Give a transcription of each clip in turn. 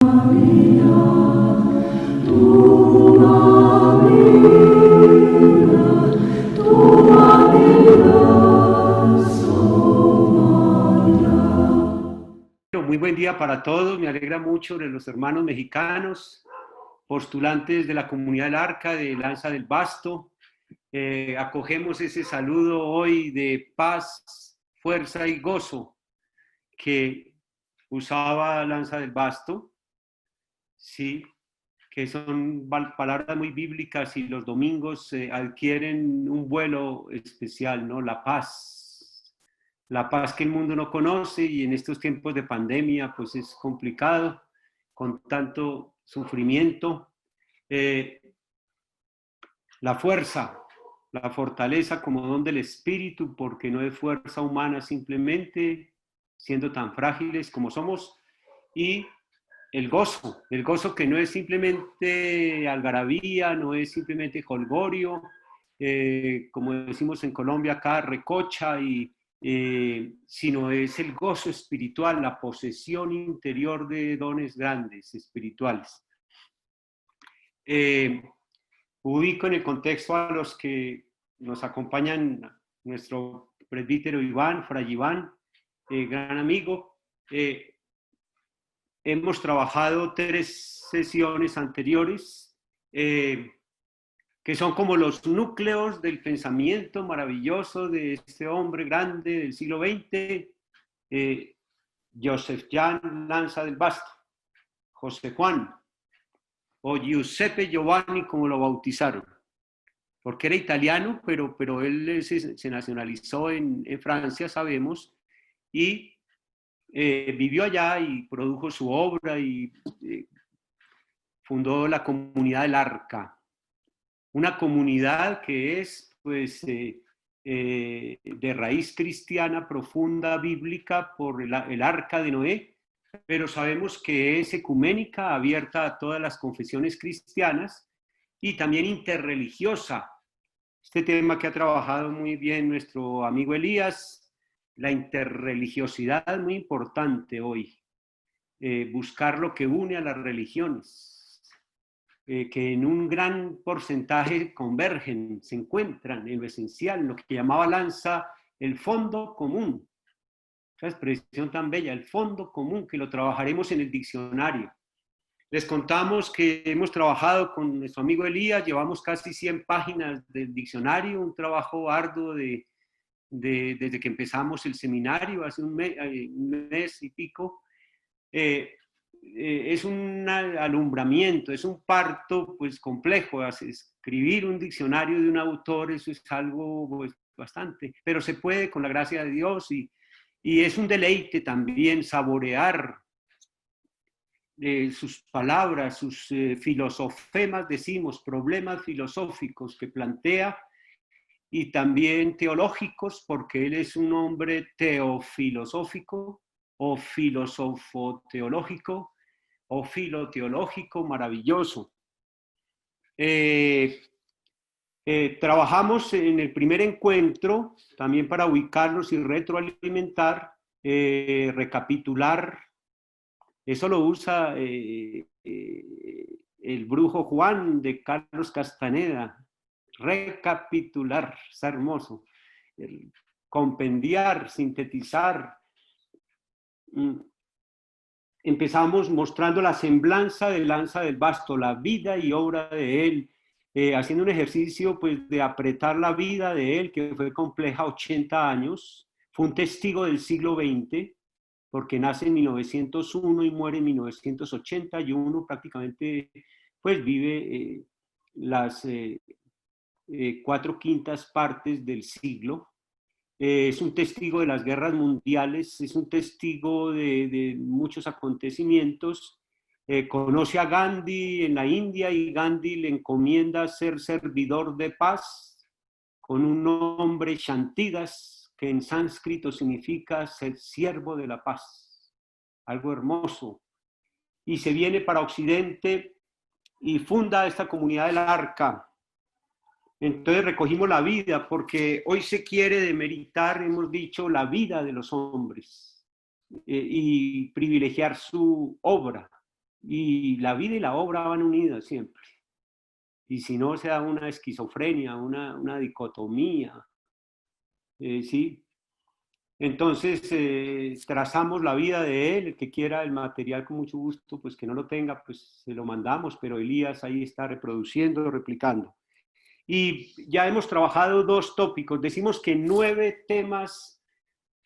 Muy buen día para todos, me alegra mucho de los hermanos mexicanos, postulantes de la comunidad del Arca, de Lanza del Basto. Acogemos ese saludo hoy de paz, fuerza y gozo que usaba Lanza del Basto, sí, que son palabras muy bíblicas y los domingos adquieren un vuelo especial, ¿no? La paz que el mundo no conoce y en estos tiempos de pandemia pues es complicado, con tanto sufrimiento. La fuerza, la fortaleza como don del espíritu, porque no es fuerza humana simplemente, siendo tan frágiles como somos, y el gozo que no es simplemente algarabía, no es simplemente jolgorio, como decimos en Colombia acá, recocha, sino es el gozo espiritual, la posesión interior de dones grandes, espirituales. Ubico en el contexto a los que nos acompañan, nuestro presbítero Iván, Fray Iván, gran amigo. Hemos trabajado 3 sesiones anteriores, que son como los núcleos del pensamiento maravilloso de este hombre grande del siglo XX, Joseph Jan Lanza del Basto, José Juan, o Giuseppe Giovanni, como lo bautizaron, porque era italiano, pero él se nacionalizó en Francia, sabemos, y vivió allá y produjo su obra y fundó la comunidad del Arca, una comunidad que es pues de raíz cristiana profunda, bíblica, por el Arca de Noé, pero sabemos que es ecuménica, abierta a todas las confesiones cristianas y también interreligiosa. Este tema que ha trabajado muy bien nuestro amigo Elías, la interreligiosidad es muy importante hoy, buscar lo que une a las religiones, que en un gran porcentaje convergen, se encuentran en lo esencial, lo que llamaba Lanza el fondo común. Esa expresión tan bella, el fondo común, que lo trabajaremos en el diccionario. Les contamos que hemos trabajado con nuestro amigo Elías, llevamos casi 100 páginas del diccionario, un trabajo arduo desde que empezamos el seminario, hace un mes y pico. Es un alumbramiento, es un parto pues complejo. Escribir un diccionario de un autor, eso es algo pues, bastante, pero se puede con la gracia de Dios y es un deleite también saborear sus palabras, sus filosofemas, decimos, problemas filosóficos que plantea y también teológicos, porque él es un hombre teofilosófico o filósofo teológico o filoteológico maravilloso. Trabajamos en el primer encuentro, también para ubicarnos y retroalimentar, recapitular. Eso lo usa el brujo Juan de Carlos Castaneda. Recapitular, es hermoso. Compendiar, sintetizar. Empezamos mostrando la semblanza de Lanza del Basto, la vida y obra de él, haciendo un ejercicio pues, de apretar la vida de él, que fue compleja, 80 años. Fue un testigo del siglo XX, porque nace en 1901 y muere en 1981, prácticamente pues vive las 4/5 partes del siglo. Es un testigo de las guerras mundiales, es un testigo de muchos acontecimientos. Conoce a Gandhi en la India y Gandhi le encomienda ser servidor de paz con un nombre Shantidas, que en sánscrito significa ser siervo de la paz. Algo hermoso. Y se viene para Occidente y funda esta comunidad del Arca. Entonces recogimos la vida, porque hoy se quiere demeritar, hemos dicho, la vida de los hombres y privilegiar su obra. y la vida y la obra van unidas siempre. Y si no, se da una esquizofrenia, una dicotomía, ¿sí? Entonces, trazamos la vida de él. El que quiera el material con mucho gusto, pues que no lo tenga, pues se lo mandamos, pero Elías ahí está reproduciendo, replicando. Y ya hemos trabajado 2 tópicos. Decimos que 9 temas,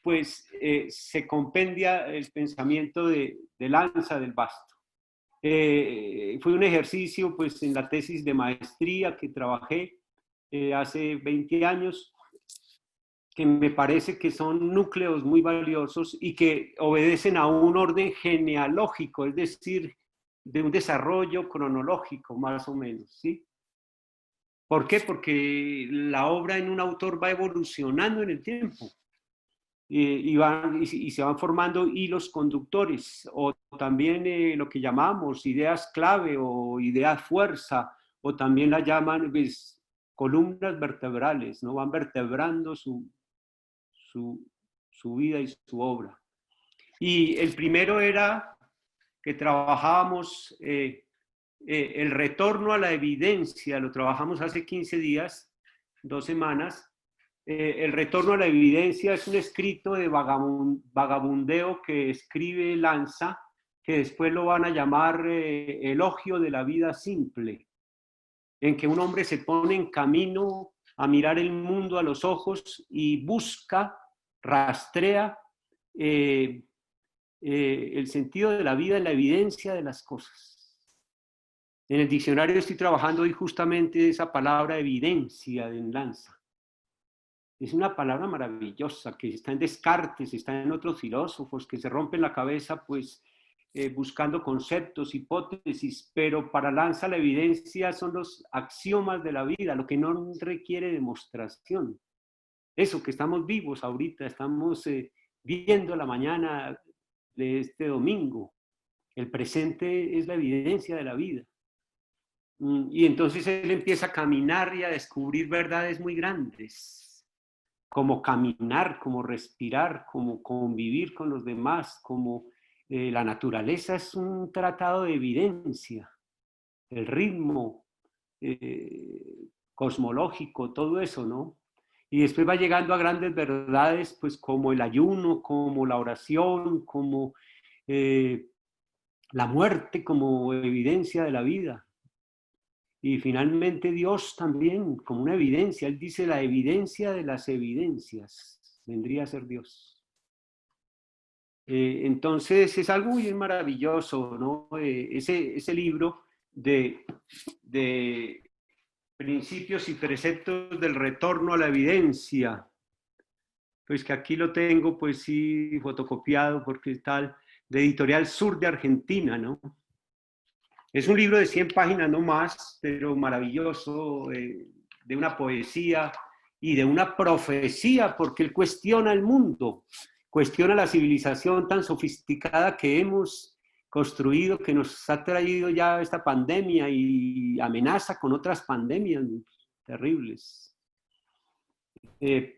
pues se compendia el pensamiento de Lanza del Basto. Fue un ejercicio, pues en la tesis de maestría que trabajé hace 20 años, que me parece que son núcleos muy valiosos y que obedecen a un orden genealógico, es decir, de un desarrollo cronológico, más o menos, ¿sí? ¿Por qué? Porque la obra en un autor va evolucionando en el tiempo y se van formando hilos conductores o también lo que llamamos ideas clave o ideas fuerza o también la llaman pues, columnas vertebrales, ¿no? Van vertebrando su, su vida y su obra. Y el primero era que trabajábamos el retorno a la evidencia, lo trabajamos hace 15 días, 2 semanas. El retorno a la evidencia es un escrito de vagabundeo que escribe Lanza, que después lo van a llamar elogio de la vida simple, en que un hombre se pone en camino a mirar el mundo a los ojos y busca, rastrea el sentido de la vida en la evidencia de las cosas. En el diccionario estoy trabajando hoy justamente esa palabra evidencia en Lanza. Es una palabra maravillosa que está en Descartes, está en otros filósofos que se rompen la cabeza pues buscando conceptos, hipótesis, pero para Lanza la evidencia son los axiomas de la vida, lo que no requiere demostración. Eso que estamos vivos ahorita, estamos viendo la mañana de este domingo. El presente es la evidencia de la vida. Y entonces él empieza a caminar y a descubrir verdades muy grandes, como caminar, como respirar, como convivir con los demás, como la naturaleza es un tratado de evidencia, el ritmo cosmológico, todo eso, ¿no? Y después va llegando a grandes verdades, pues como el ayuno, como la oración, como la muerte como evidencia de la vida. Y finalmente Dios también como una evidencia. Él dice la evidencia de las evidencias. Vendría a ser Dios. Entonces es algo muy maravilloso, ¿no? Ese libro de principios y preceptos del retorno a la evidencia, pues que aquí lo tengo, pues sí, fotocopiado, porque tal, de Editorial Sur de Argentina, ¿no? Es un libro de 100 páginas, no más, pero maravilloso, de una poesía y de una profecía, porque él cuestiona el mundo, cuestiona la civilización tan sofisticada que hemos construido, que nos ha traído ya esta pandemia y amenaza con otras pandemias terribles,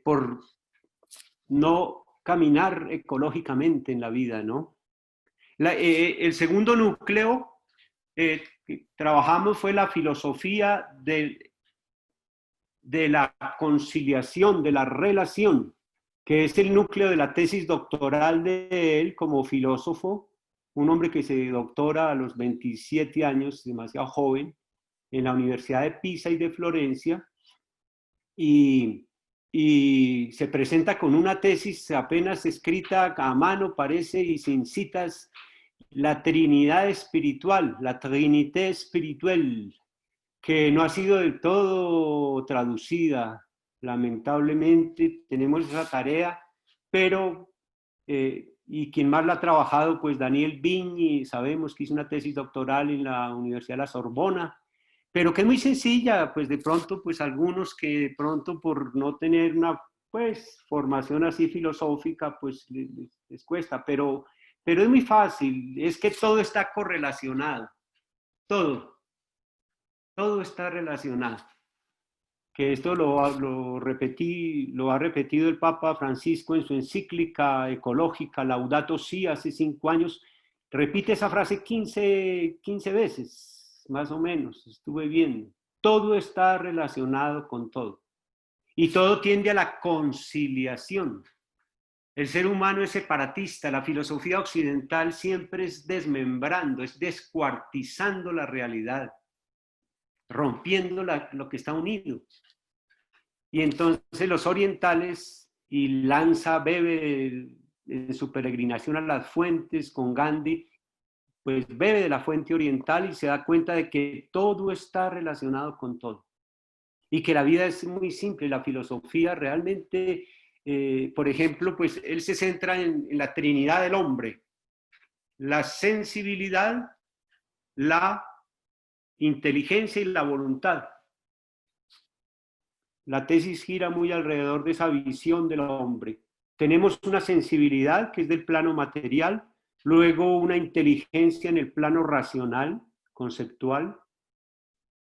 por no caminar ecológicamente en la vida, ¿no? El segundo núcleo que trabajamos fue la filosofía de la conciliación, de la relación, que es el núcleo de la tesis doctoral de él como filósofo, un hombre que se doctora a los 27 años, demasiado joven, en la Universidad de Pisa y de Florencia, y se presenta con una tesis apenas escrita a mano, parece, y sin citas, la Trinidad espiritual, la Trinité espiritual, que no ha sido del todo traducida. Lamentablemente tenemos esa tarea, pero, y quien más la ha trabajado, pues Daniel Viñi, sabemos que hizo una tesis doctoral en la Universidad de la Sorbona, pero que es muy sencilla, pues de pronto, pues algunos que de pronto por no tener una pues formación así filosófica, pues les cuesta, pero es muy fácil, es que todo está correlacionado, todo, todo está relacionado. Que esto lo ha repetido el Papa Francisco en su encíclica ecológica Laudato Si hace 5 años, repite esa frase 15 veces, más o menos, estuve viendo. Todo está relacionado con todo. Y todo tiende a la conciliación. El ser humano es separatista, la filosofía occidental siempre es desmembrando, es descuartizando la realidad, rompiendo lo que está unido. Y entonces los orientales, y Lanza bebe en su peregrinación a las fuentes con Gandhi, pues bebe de la fuente oriental y se da cuenta de que todo está relacionado con todo. Y que la vida es muy simple, la filosofía realmente, por ejemplo, pues él se centra en la trinidad del hombre, la sensibilidad, la inteligencia y la voluntad. La tesis gira muy alrededor de esa visión del hombre. Tenemos una sensibilidad que es del plano material, luego una inteligencia en el plano racional, conceptual,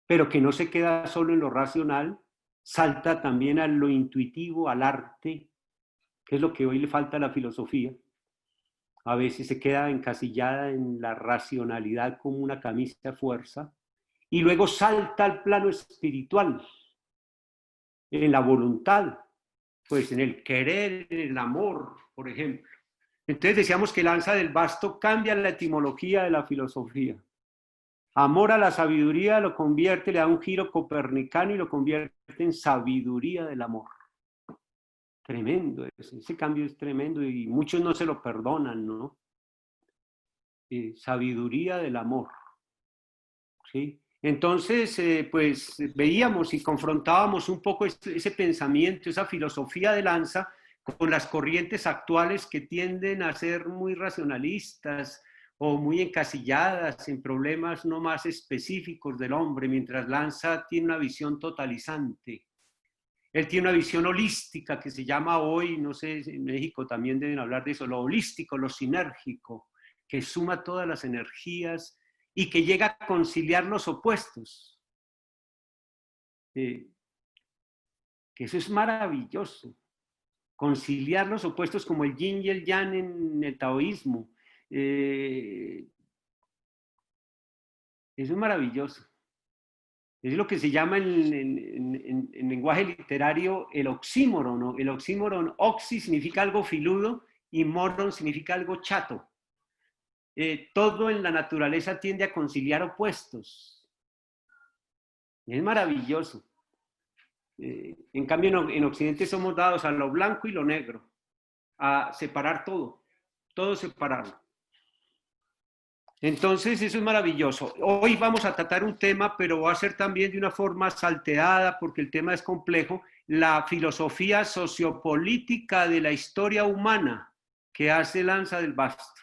pero que no se queda solo en lo racional, salta también a lo intuitivo, al arte, que es lo que hoy le falta a la filosofía. A veces se queda encasillada en la racionalidad como una camisa de fuerza, y luego salta al plano espiritual, en la voluntad, pues en el querer, en el amor, por ejemplo. Entonces decíamos que Lanza del Basto cambia la etimología de la filosofía. Amor a la sabiduría lo convierte, le da un giro copernicano y lo convierte en sabiduría del amor. Tremendo, ese cambio es tremendo y muchos no se lo perdonan, ¿no? Sabiduría del amor, ¿sí? Entonces, pues veíamos y confrontábamos un poco ese pensamiento, esa filosofía de Lanza con las corrientes actuales que tienden a ser muy racionalistas o muy encasilladas en problemas no más específicos del hombre, mientras Lanza tiene una visión totalizante. Él tiene una visión holística que se llama hoy, no sé, en México también deben hablar de eso, lo holístico, lo sinérgico, que suma todas las energías y que llega a conciliar los opuestos. Que eso es maravilloso. Conciliar los opuestos como el yin y el yang en el taoísmo. Eso es maravilloso. Es lo que se llama en lenguaje literario el oxímoron, ¿no? El oxímoron, oxi significa algo filudo y moron significa algo chato. Todo en la naturaleza tiende a conciliar opuestos. Es maravilloso. En cambio, en Occidente somos dados a lo blanco y lo negro, a separar todo separarlo. Entonces, eso es maravilloso. Hoy vamos a tratar un tema, pero va a ser también de una forma salteada, porque el tema es complejo, la filosofía sociopolítica de la historia humana que hace Lanza del Basto,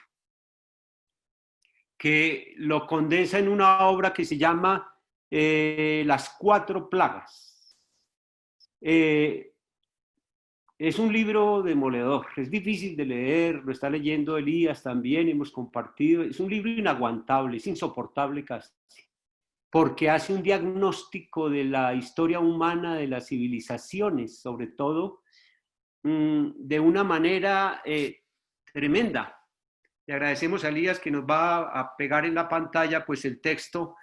que lo condensa en una obra que se llama Las Cuatro Plagas. Es un libro demoledor, es difícil de leer, lo está leyendo Elías también, hemos compartido, es un libro inaguantable, es insoportable casi, porque hace un diagnóstico de la historia humana, de las civilizaciones, sobre todo, de una manera tremenda. Le agradecemos a Elías que nos va a pegar en la pantalla pues el texto,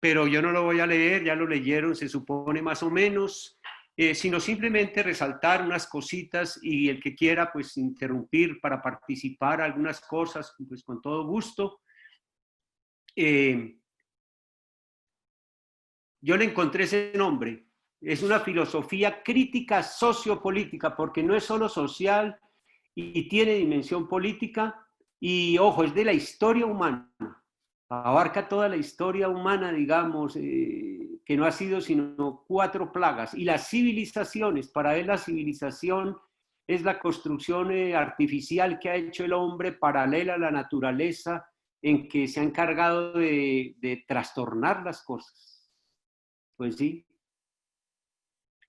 pero yo no lo voy a leer, ya lo leyeron, se supone más o menos. Sino simplemente resaltar unas cositas y el que quiera pues interrumpir para participar algunas cosas, pues con todo gusto. Yo le encontré ese nombre, es una filosofía crítica sociopolítica, porque no es solo social y tiene dimensión política y, ojo, es de la historia humana, abarca toda la historia humana, digamos, que no ha sido sino 4 plagas. Y las civilizaciones, para él la civilización es la construcción artificial que ha hecho el hombre paralela a la naturaleza, en que se ha encargado de trastornar las cosas. Pues sí.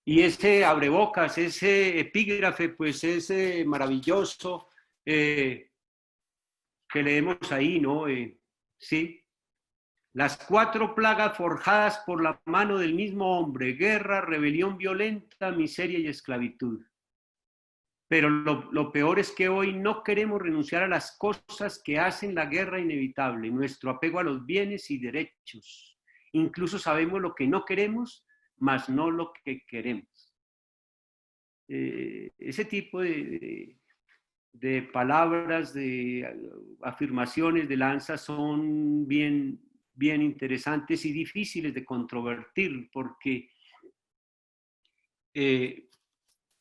Y ese abrebocas, ese epígrafe, pues es maravilloso que leemos ahí, ¿no? Sí. Las 4 plagas forjadas por la mano del mismo hombre: guerra, rebelión violenta, miseria y esclavitud. Pero lo peor es que hoy no queremos renunciar a las cosas que hacen la guerra inevitable, nuestro apego a los bienes y derechos. Incluso sabemos lo que no queremos, mas no lo que queremos. Ese tipo de palabras, de afirmaciones de Lanza son bien interesantes y difíciles de controvertir porque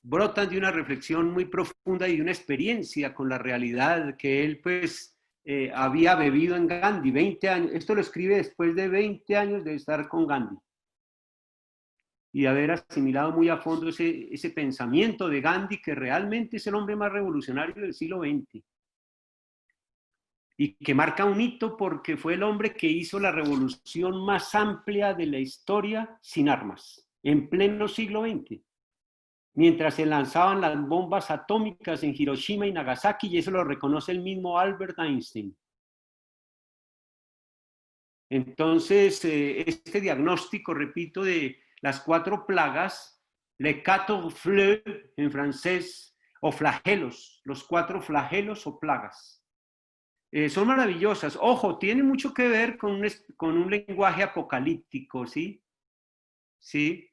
brotan de una reflexión muy profunda y de una experiencia con la realidad que él pues había bebido en Gandhi, 20 años, esto lo escribe después de 20 años de estar con Gandhi y de haber asimilado muy a fondo ese pensamiento de Gandhi, que realmente es el hombre más revolucionario del siglo XX y que marca un hito porque fue el hombre que hizo la revolución más amplia de la historia sin armas, en pleno siglo XX, mientras se lanzaban las bombas atómicas en Hiroshima y Nagasaki, y eso lo reconoce el mismo Albert Einstein. Entonces, este diagnóstico, repito, de las 4 plagas, les 4 fleux en francés, o flagelos, los 4 flagelos o plagas, son maravillosas. Ojo, tiene mucho que ver con un lenguaje apocalíptico, ¿sí? Sí.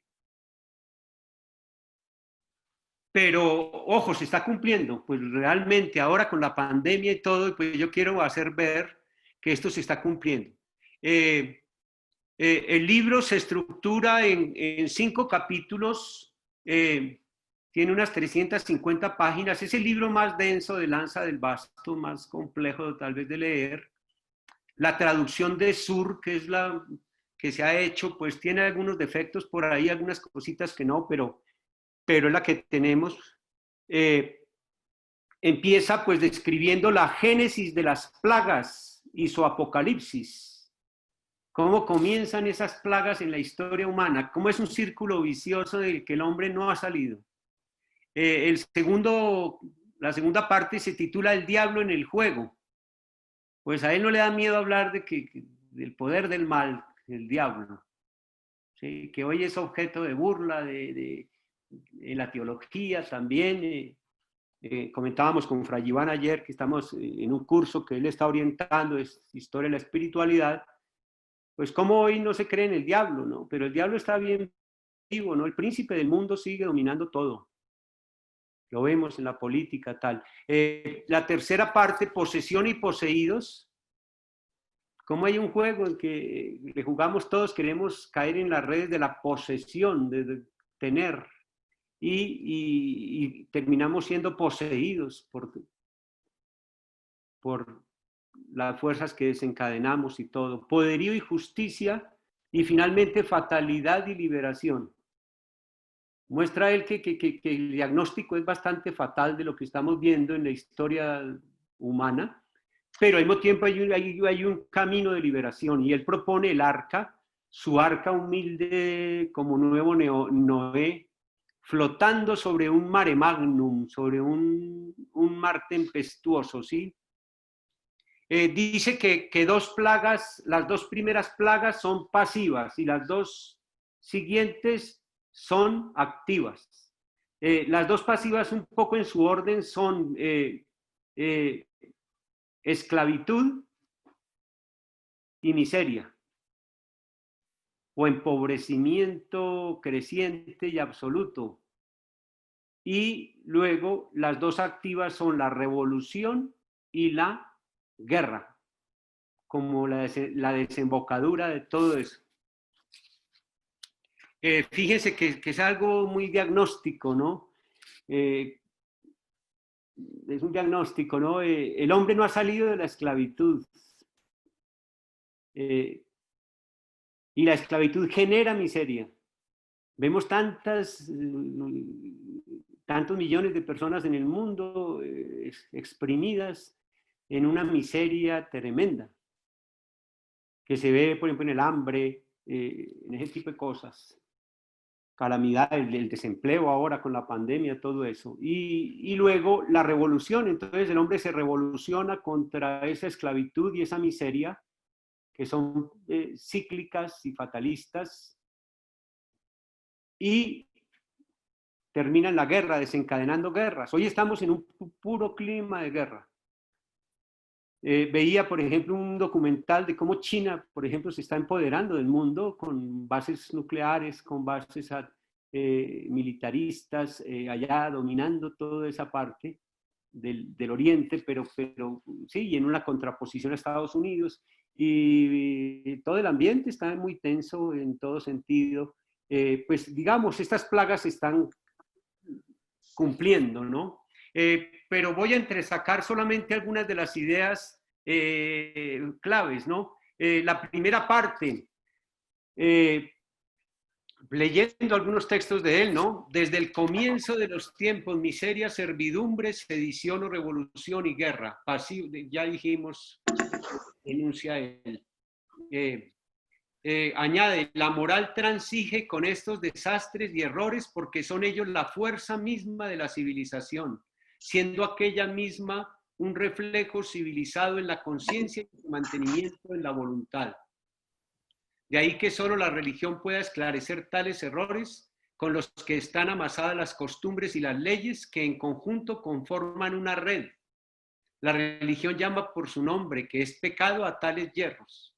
Pero, ojo, se está cumpliendo. Pues realmente ahora con la pandemia y todo, pues yo quiero hacer ver que esto se está cumpliendo. El libro se estructura en 5 capítulos, tiene unas 350 páginas, es el libro más denso de Lanza del Basto, más complejo tal vez de leer. La traducción de Sur, que es la que se ha hecho, pues tiene algunos defectos por ahí, algunas cositas que no, pero es la que tenemos. Empieza pues describiendo la génesis de las plagas y su apocalipsis. Cómo comienzan esas plagas en la historia humana, cómo es un círculo vicioso del que el hombre no ha salido. La segunda parte se titula El diablo en el juego. Pues a él no le da miedo hablar del poder del mal, del diablo, ¿sí? Que hoy es objeto de burla de la teología también. Comentábamos con Fray Iván ayer que estamos en un curso que él está orientando, es Historia de la Espiritualidad, pues como hoy no se cree en el diablo, ¿no? Pero el diablo está bien vivo, ¿no? El príncipe del mundo sigue dominando todo. Lo vemos en la política, tal. La tercera parte, posesión y poseídos. Como hay un juego en que le jugamos todos, queremos caer en las redes de la posesión, de tener, y terminamos siendo poseídos por las fuerzas que desencadenamos y todo. Poderío y justicia, y finalmente fatalidad y liberación. Muestra él que el diagnóstico es bastante fatal de lo que estamos viendo en la historia humana, pero al mismo tiempo hay un camino de liberación, y él propone el arca, su arca humilde como nuevo Noé, flotando sobre un mare magnum, sobre un mar tempestuoso, ¿sí? Dice que 2 plagas, las 2 primeras plagas son pasivas y las 2 siguientes son activas. Las 2 pasivas, un poco en su orden, son esclavitud y miseria, o empobrecimiento creciente y absoluto. Y luego las 2 activas son la revolución y la guerra, como la desembocadura de todo eso. Fíjense que es algo muy diagnóstico, ¿no? Es un diagnóstico, ¿no? El hombre no ha salido de la esclavitud. Y la esclavitud genera miseria. Vemos tantos millones de personas en el mundo exprimidas en una miseria tremenda, que se ve, por ejemplo, en el hambre, en ese tipo de cosas. Calamidad, el desempleo ahora con la pandemia, todo eso. Y luego la revolución, entonces el hombre se revoluciona contra esa esclavitud y esa miseria, que son cíclicas y fatalistas, y termina en la guerra, desencadenando guerras. Hoy estamos en un puro clima de guerra. Veía, por ejemplo, un documental de cómo China, por ejemplo, se está empoderando del mundo con bases nucleares, con bases militaristas, allá dominando toda esa parte del oriente, pero sí, y en una contraposición a Estados Unidos. Y todo el ambiente está muy tenso en todo sentido. Pues digamos, estas plagas están cumpliendo, ¿no? Pero voy a entresacar solamente algunas de las ideas claves, ¿no? La primera parte, leyendo algunos textos de él, ¿no? Desde el comienzo de los tiempos, miseria, servidumbre, sedición o revolución y guerra. Pasivo, ya dijimos, enuncia él. Añade, la moral transige con estos desastres y errores porque son ellos la fuerza misma de la civilización, siendo aquella misma un reflejo civilizado en la conciencia y su mantenimiento en la voluntad. De ahí que solo la religión pueda esclarecer tales errores con los que están amasadas las costumbres y las leyes que en conjunto conforman una red. La religión llama por su nombre, que es pecado, a tales yerros.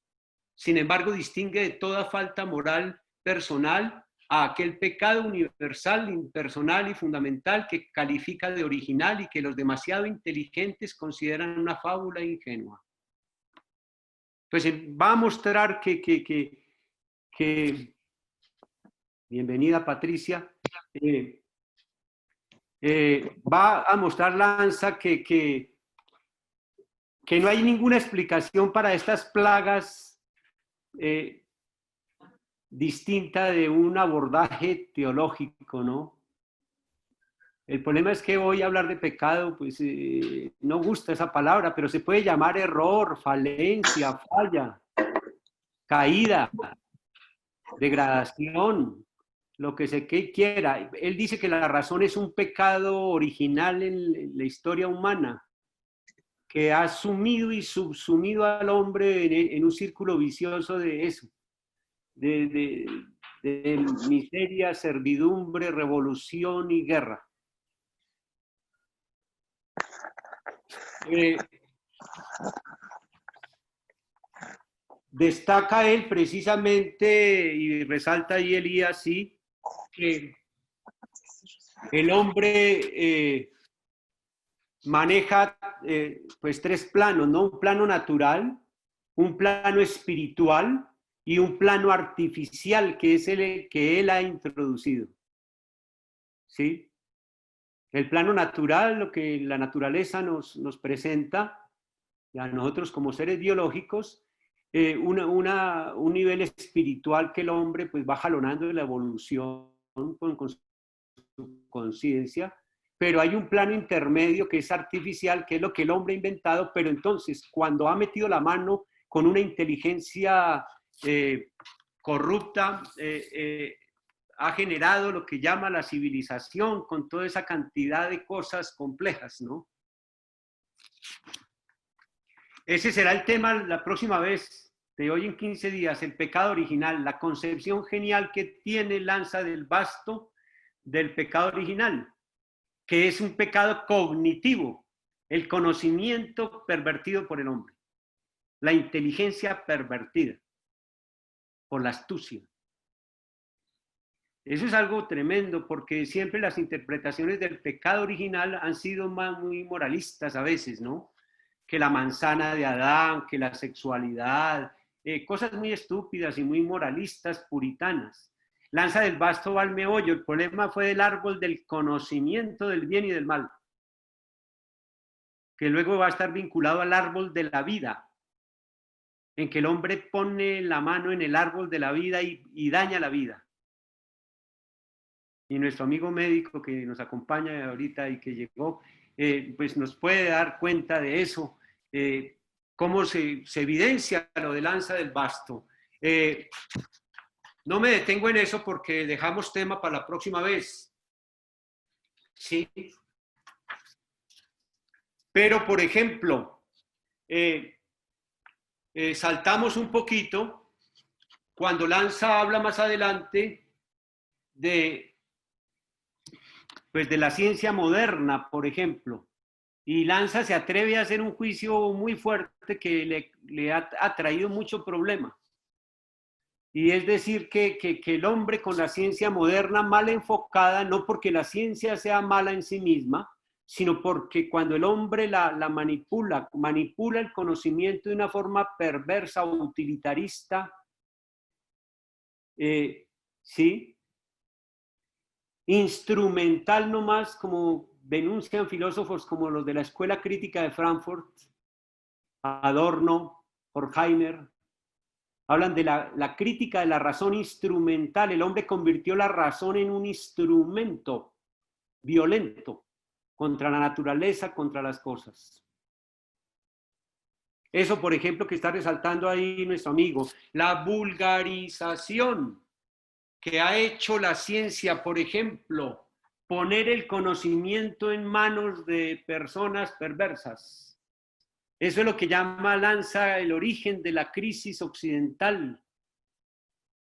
Sin embargo, distingue de toda falta moral personal a aquel pecado universal, impersonal y fundamental que califica de original y que los demasiado inteligentes consideran una fábula ingenua. Pues va a mostrar que bienvenida Patricia, va a mostrar Lanza que no hay ninguna explicación para estas plagas distinta de un abordaje teológico, ¿no? El problema es que hoy hablar de pecado, pues no gusta esa palabra, pero se puede llamar error, falencia, falla, caída, degradación, lo que se quiera. Él dice que la razón es un pecado original en la historia humana, que ha sumido y subsumido al hombre en un círculo vicioso de eso, de miseria, servidumbre, revolución y guerra. Destaca él precisamente, y resalta ahí Elías, sí, que el hombre maneja pues tres planos, ¿no? Un plano natural, un plano espiritual y un plano artificial que es el que él ha introducido. ¿Sí? El plano natural, lo que la naturaleza nos presenta, a nosotros como seres biológicos, un nivel espiritual que el hombre pues va jalonando de la evolución con su conciencia, pero hay un plano intermedio que es artificial, que es lo que el hombre ha inventado, pero entonces cuando ha metido la mano con una inteligencia corrupta, ha generado lo que llama la civilización con toda esa cantidad de cosas complejas, ¿no? Ese será el tema la próxima vez, de hoy en 15 días, el pecado original, la concepción genial que tiene Lanza del Basto del pecado original, que es un pecado cognitivo, el conocimiento pervertido por el hombre, la inteligencia pervertida por la astucia. Eso es algo tremendo porque siempre las interpretaciones del pecado original han sido muy moralistas a veces, ¿no? Que la manzana de Adán, que la sexualidad, cosas muy estúpidas y muy moralistas, puritanas. Lanza del Basto va al meollo, el problema fue del árbol del conocimiento del bien y del mal, que luego va a estar vinculado al árbol de la vida, en que el hombre pone la mano en el árbol de la vida y daña la vida. Y nuestro amigo médico que nos acompaña ahorita y que llegó, pues nos puede dar cuenta de eso, cómo se evidencia lo de Lanza del Basto. No me detengo en eso porque dejamos tema para la próxima vez. Sí. Pero, por ejemplo, saltamos un poquito cuando Lanza habla más adelante de pues de la ciencia moderna, por ejemplo. Y Lanza se atreve a hacer un juicio muy fuerte que le ha traído mucho problema. Y es decir, que el hombre con la ciencia moderna mal enfocada, no porque la ciencia sea mala en sí misma, sino porque cuando el hombre la manipula el conocimiento de una forma perversa o utilitarista, ¿sí? Instrumental nomás, como denuncian filósofos como los de la Escuela Crítica de Frankfurt, Adorno, Horkheimer, hablan de la crítica de la razón instrumental. El hombre convirtió la razón en un instrumento violento contra la naturaleza, contra las cosas. Eso, por ejemplo, que está resaltando ahí nuestro amigo, la vulgarización que ha hecho la ciencia, por ejemplo, poner el conocimiento en manos de personas perversas. Eso es lo que llama Lanza el origen de la crisis occidental.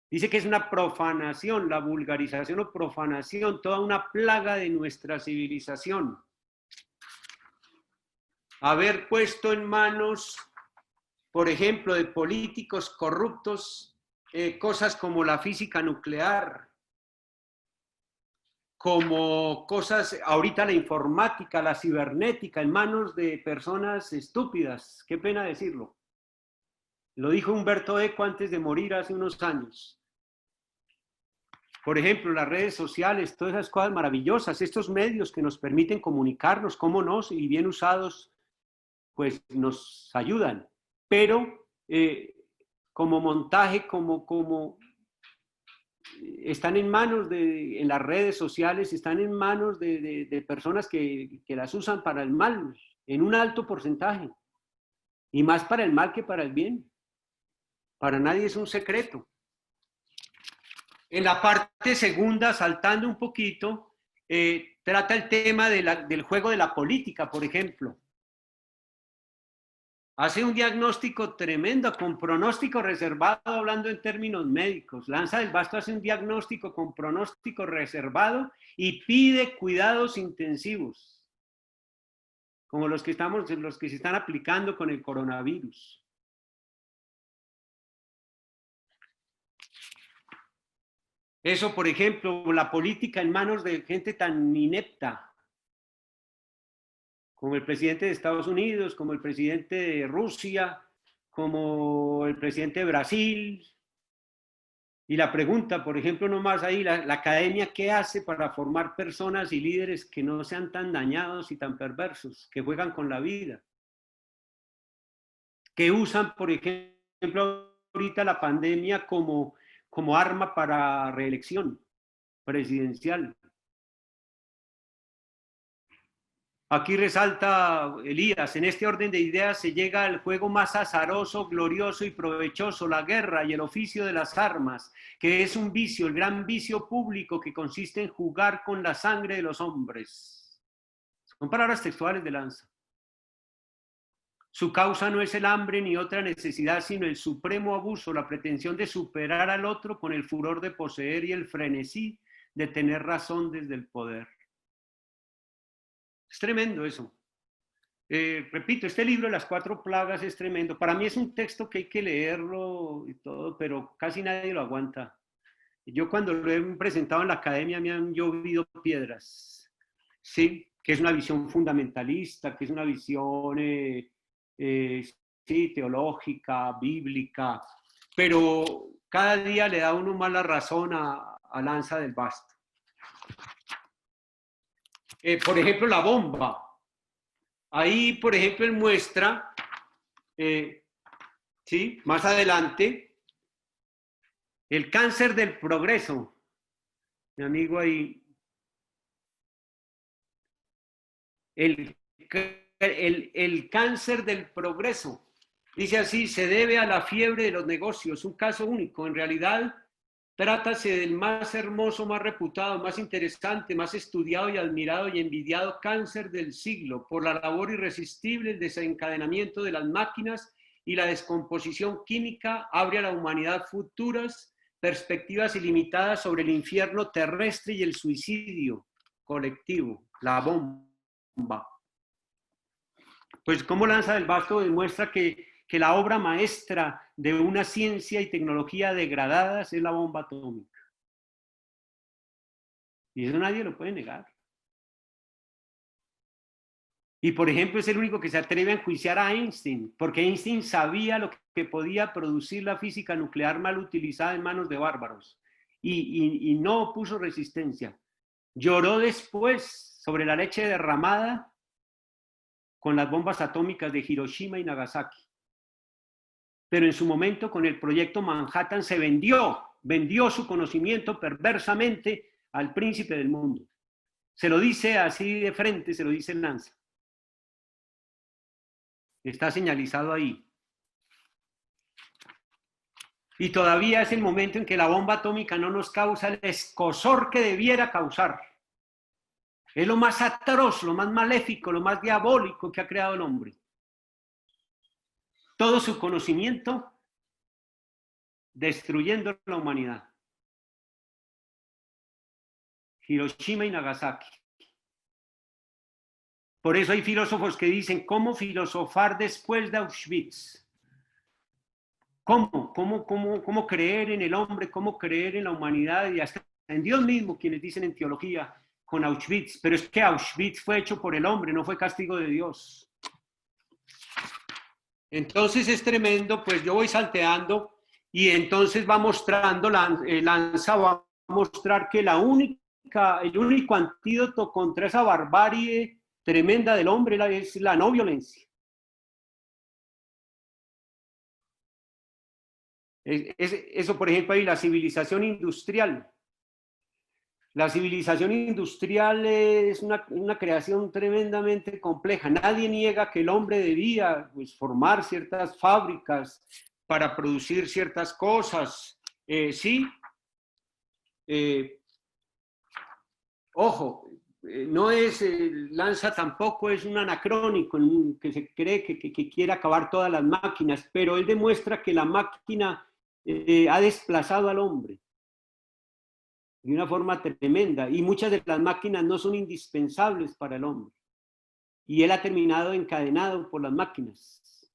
Dice que es una profanación, la vulgarización o profanación, toda una plaga de nuestra civilización. Haber puesto en manos, por ejemplo, de políticos corruptos, cosas como la física nuclear, como cosas, ahorita la informática, la cibernética, en manos de personas estúpidas, qué pena decirlo. Lo dijo Humberto Eco antes de morir hace unos años. Por ejemplo, las redes sociales, todas esas cosas maravillosas, estos medios que nos permiten comunicarnos, cómo no, y bien usados, pues nos ayudan. Pero como montaje, como están en manos en las redes sociales, están en manos de personas que las usan para el mal, en un alto porcentaje. Y más para el mal que para el bien. Para nadie es un secreto. En la parte segunda, saltando un poquito, trata el tema del juego de la política, por ejemplo. Hace un diagnóstico tremendo, con pronóstico reservado, hablando en términos médicos. Lanza del Basto hace un diagnóstico con pronóstico reservado y pide cuidados intensivos, como los que se están aplicando con el coronavirus. Eso, por ejemplo, la política en manos de gente tan inepta, como el presidente de Estados Unidos, como el presidente de Rusia, como el presidente de Brasil. Y la pregunta, por ejemplo, nomás ahí, la academia, ¿qué hace para formar personas y líderes que no sean tan dañados y tan perversos, que juegan con la vida? Que usan, por ejemplo, ahorita la pandemia como arma para reelección presidencial. Aquí resalta Elías, en este orden de ideas se llega al juego más azaroso, glorioso y provechoso, la guerra y el oficio de las armas, que es un vicio, el gran vicio público que consiste en jugar con la sangre de los hombres. Son palabras textuales de Lanza. Su causa no es el hambre ni otra necesidad, sino el supremo abuso, la pretensión de superar al otro con el furor de poseer y el frenesí de tener razón desde el poder. Es tremendo eso. Repito, este libro de las 4 plagas es tremendo. Para mí es un texto que hay que leerlo y todo, pero casi nadie lo aguanta. Yo cuando lo he presentado en la academia me han llovido piedras. Sí, que es una visión fundamentalista, que es una visión sí, teológica, bíblica, pero cada día le da uno más la razón a Lanza del Basto. Por ejemplo, la bomba. Ahí, por ejemplo, él muestra, ¿sí? Más adelante, el cáncer del progreso. Mi amigo ahí. El cáncer del progreso. Dice así, se debe a la fiebre de los negocios, un caso único. En realidad, trátase del más hermoso, más reputado, más interesante, más estudiado y admirado y envidiado cáncer del siglo, por la labor irresistible, el desencadenamiento de las máquinas y la descomposición química, abre a la humanidad futuras perspectivas ilimitadas sobre el infierno terrestre y el suicidio, colectivo, la bomba. Pues cómo Lanza del Basto demuestra que la obra maestra de una ciencia y tecnología degradadas es la bomba atómica. Y eso nadie lo puede negar. Y por ejemplo es el único que se atreve a enjuiciar a Einstein, porque Einstein sabía lo que podía producir la física nuclear mal utilizada en manos de bárbaros. Y no opuso resistencia. Lloró después sobre la leche derramada con las bombas atómicas de Hiroshima y Nagasaki. Pero en su momento con el proyecto Manhattan se vendió su conocimiento perversamente al príncipe del mundo. Se lo dice así de frente, se lo dice Lanza. Está señalizado ahí. Y todavía es el momento en que la bomba atómica no nos causa el escozor que debiera causar. Es lo más atroz, lo más maléfico, lo más diabólico que ha creado el hombre. Todo su conocimiento destruyendo la humanidad. Hiroshima y Nagasaki. Por eso hay filósofos que dicen, ¿cómo filosofar después de Auschwitz? ¿Cómo creer en el hombre? ¿Cómo creer en la humanidad? Y hasta en Dios mismo, quienes dicen en teología, con Auschwitz. Pero es que Auschwitz fue hecho por el hombre, no fue castigo de Dios. Entonces es tremendo, pues yo voy salteando y entonces va mostrando, Lanza va a mostrar que el único antídoto contra esa barbarie tremenda del hombre es la no violencia. Eso, por ejemplo, hay la civilización industrial. La civilización industrial es una creación tremendamente compleja. Nadie niega que el hombre debía pues, formar ciertas fábricas para producir ciertas cosas. Sí. Ojo, no es, Lanza tampoco es un anacrónico que se cree que quiere acabar todas las máquinas, pero él demuestra que la máquina ha desplazado al hombre de una forma tremenda y muchas de las máquinas no son indispensables para el hombre y él ha terminado encadenado por las máquinas.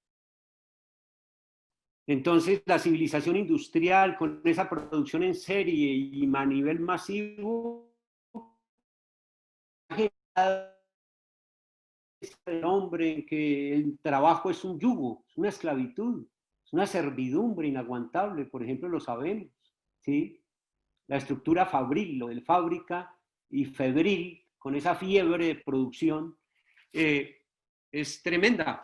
Entonces la civilización industrial con esa producción en serie y a nivel masivo ha generado el hombre en que el trabajo es un yugo, es una esclavitud, es una servidumbre inaguantable, por ejemplo lo sabemos, ¿sí? La estructura fabril, lo del fábrica y febril, con esa fiebre de producción, es tremenda.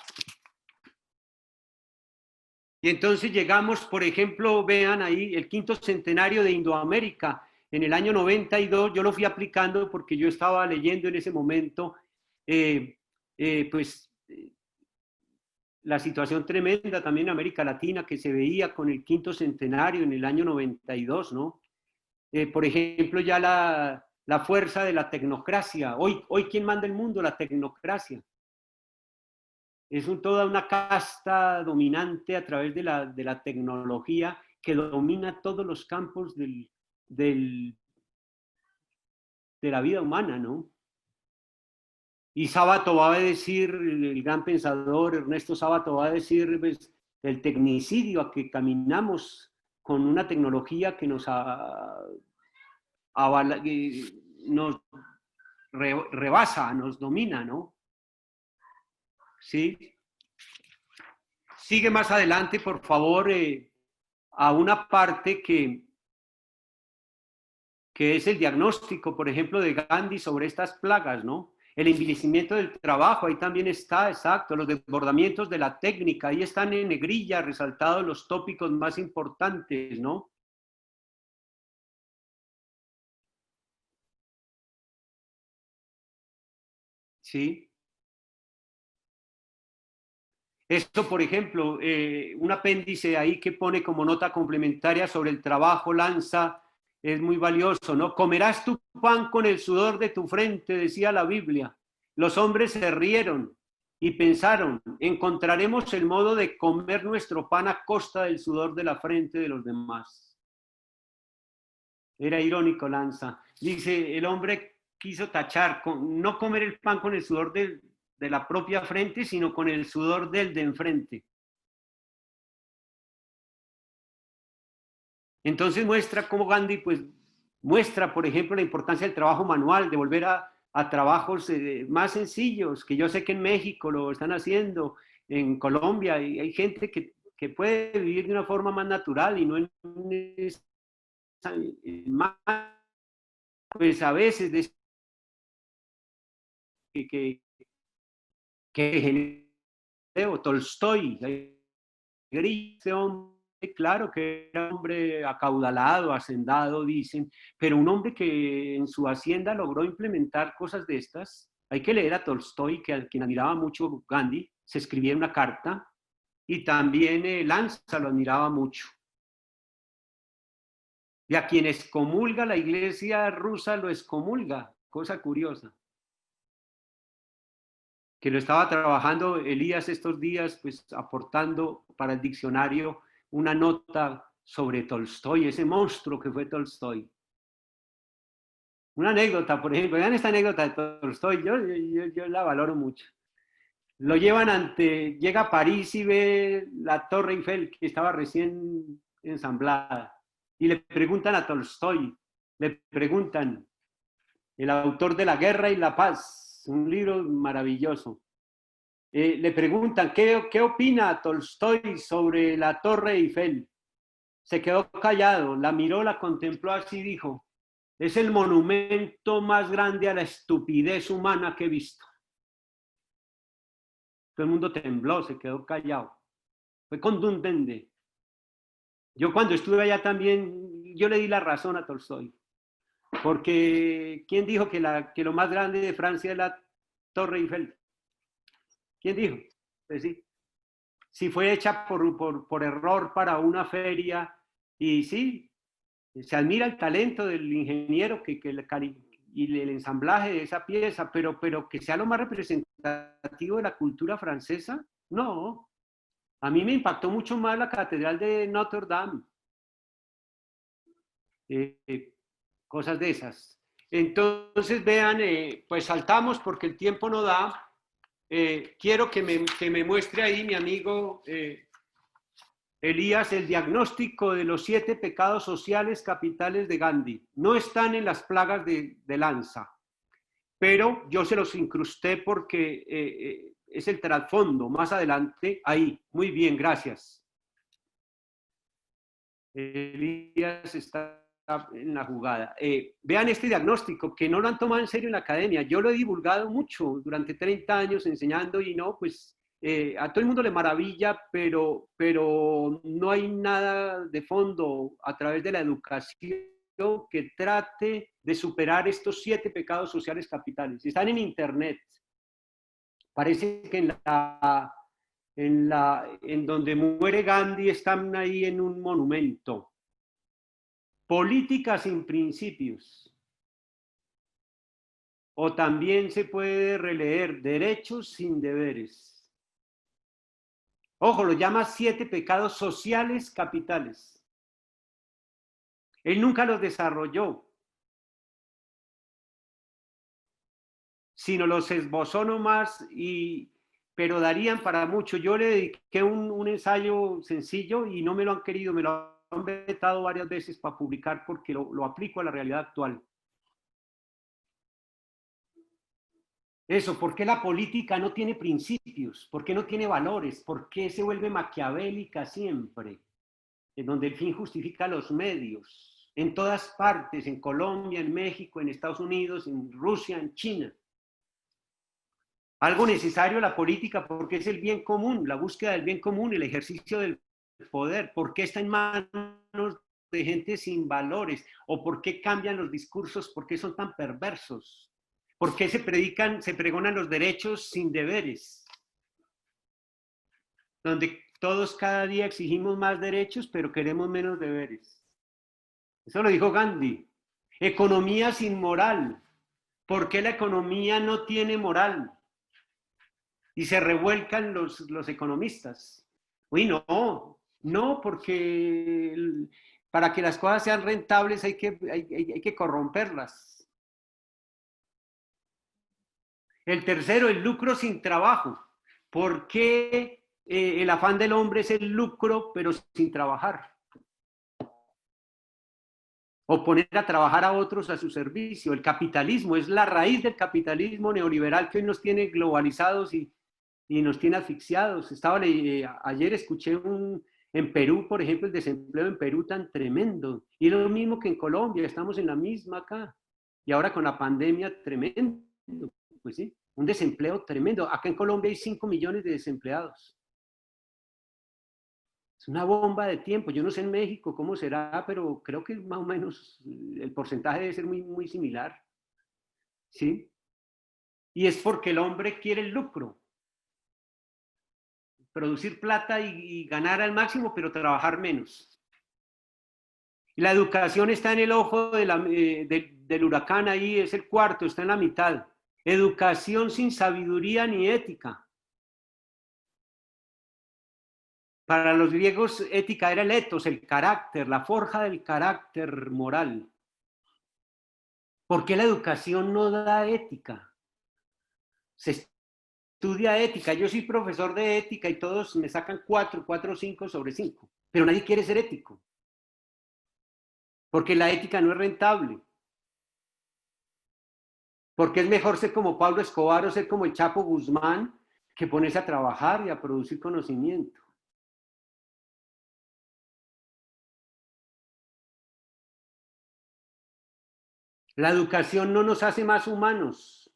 Y entonces llegamos, por ejemplo, vean ahí, el 5º centenario de Indoamérica, en el año 92, yo lo fui aplicando porque yo estaba leyendo en ese momento, la situación tremenda también en América Latina que se veía con el 5º centenario en el año 92, ¿no? Por ejemplo, ya la fuerza de la tecnocracia. Hoy ¿quién manda el mundo? La tecnocracia. Es toda una casta dominante a través de la tecnología que domina todos los campos de la vida humana, ¿no? Y Sábato va a decir, el gran pensador Ernesto Sábato va a decir, pues, el tecnicidio a que caminamos con una tecnología que nos rebasa, nos domina, ¿no? ¿Sí? Sigue más adelante, por favor, a una parte que es el diagnóstico, por ejemplo, de Gandhi sobre estas plagas, ¿no? El envilecimiento del trabajo, ahí también está, exacto, los desbordamientos de la técnica, ahí están en negrilla resaltados los tópicos más importantes, ¿no? Sí. Esto, por ejemplo, un apéndice ahí que pone como nota complementaria sobre el trabajo, Lanza, es muy valioso, ¿no? Comerás tu pan con el sudor de tu frente, decía la Biblia. Los hombres se rieron y pensaron, encontraremos el modo de comer nuestro pan a costa del sudor de la frente de los demás. Era irónico, Lanza. Dice, el hombre quiso tachar, no comer el pan con el sudor de la propia frente, sino con el sudor del de enfrente. Entonces muestra cómo Gandhi, pues, muestra, por ejemplo, la importancia del trabajo manual, de volver a trabajos más sencillos, que yo sé que en México lo están haciendo, en Colombia, y hay gente que puede vivir de una forma más natural y no más, pues a veces de que, que Tolstoy, ese hombre, claro que era un hombre acaudalado, hacendado, dicen, pero un hombre que en su hacienda logró implementar cosas de estas. Hay que leer a Tolstoy, que a quien admiraba mucho Gandhi, se escribía una carta, y también Lanza lo admiraba mucho. Y a quien excomulga la iglesia rusa lo excomulga, cosa curiosa. Que lo estaba trabajando Elías estos días, pues aportando para el diccionario una nota sobre Tolstoy, ese monstruo que fue Tolstoy. Una anécdota, por ejemplo, vean esta anécdota de Tolstoy, yo la valoro mucho. Lo llevan llega a París y ve la Torre Eiffel que estaba recién ensamblada. Y le preguntan a Tolstoy, le preguntan, el autor de La Guerra y la Paz, un libro maravilloso. Le preguntan, ¿qué opina Tolstoy sobre la Torre Eiffel? Se quedó callado, la miró, la contempló así y dijo, es el monumento más grande a la estupidez humana que he visto. Todo el mundo tembló, se quedó callado. Fue contundente. Yo cuando estuve allá también, yo le di la razón a Tolstoy. Porque ¿quién dijo que lo más grande de Francia es la Torre Eiffel? ¿Quién dijo? Pues sí. Si fue hecha por error para una feria, y sí, se admira el talento del ingeniero y el ensamblaje de esa pieza, pero que sea lo más representativo de la cultura francesa, no. A mí me impactó mucho más la Catedral de Notre Dame. Cosas de esas. Entonces, vean, pues saltamos porque el tiempo no da. Quiero que me muestre ahí mi amigo Elías el diagnóstico de los 7 pecados sociales capitales de Gandhi. No están en las plagas de Lanza, pero yo se los incrusté porque es el trasfondo. Más adelante, ahí. Muy bien, gracias. Elías está en la jugada. Vean este diagnóstico, que no lo han tomado en serio en la academia. Yo lo he divulgado mucho durante 30 años enseñando y no, pues a todo el mundo le maravilla, pero no hay nada de fondo a través de la educación que trate de superar estos 7 pecados sociales capitales. Están en internet. Parece que en donde muere Gandhi están ahí en un monumento. Política sin principios. O también se puede releer derechos sin deberes. Ojo, lo llama 7 pecados sociales capitales. Él nunca los desarrolló, sino los esbozó nomás, pero darían para mucho. Yo le dediqué un ensayo sencillo y no me lo han querido, me lo han vetado varias veces para publicar porque lo aplico a la realidad actual. Eso, ¿por qué la política no tiene principios? ¿Por qué no tiene valores? ¿Por qué se vuelve maquiavélica siempre? En donde el fin justifica los medios. En todas partes, en Colombia, en México, en Estados Unidos, en Rusia, en China. Algo necesario la política porque es el bien común, la búsqueda del bien común, el ejercicio del poder. ¿Por qué está en manos de gente sin valores? ¿O por qué cambian los discursos? ¿Por qué son tan perversos? ¿Por qué se pregonan los derechos sin deberes? Donde todos cada día exigimos más derechos, pero queremos menos deberes. Eso lo dijo Gandhi. Economía sin moral. ¿Por qué la economía no tiene moral? Y se revuelcan los economistas. Uy, no, porque para que las cosas sean rentables hay que corromperlas. El tercero, el lucro sin trabajo. ¿Por qué el afán del hombre es el lucro, pero sin trabajar? O poner a trabajar a otros a su servicio. El capitalismo es la raíz del capitalismo neoliberal que hoy nos tiene globalizados y nos tiene asfixiados. Ayer escuché en Perú, por ejemplo, el desempleo en Perú tan tremendo. Y lo mismo que en Colombia, estamos en la misma acá. Y ahora con la pandemia, tremendo. Pues sí, un desempleo tremendo. Acá en Colombia hay 5 millones de desempleados. Es una bomba de tiempo. Yo no sé en México cómo será, pero creo que más o menos el porcentaje debe ser muy, muy similar. ¿Sí? Y es porque el hombre quiere el lucro. Producir plata y ganar al máximo, pero trabajar menos. La educación está en el ojo del huracán ahí, es el cuarto, está en la mitad. Educación sin sabiduría ni ética. Para los griegos, ética era el ethos, el carácter, la forja del carácter moral. ¿Por qué la educación no da ética? Se estudia ética. Yo soy profesor de ética y todos me sacan 4 o 5 sobre 5. Pero nadie quiere ser ético. Porque la ética no es rentable. Porque es mejor ser como Pablo Escobar o ser como el Chapo Guzmán que ponerse a trabajar y a producir conocimiento. La educación no nos hace más humanos,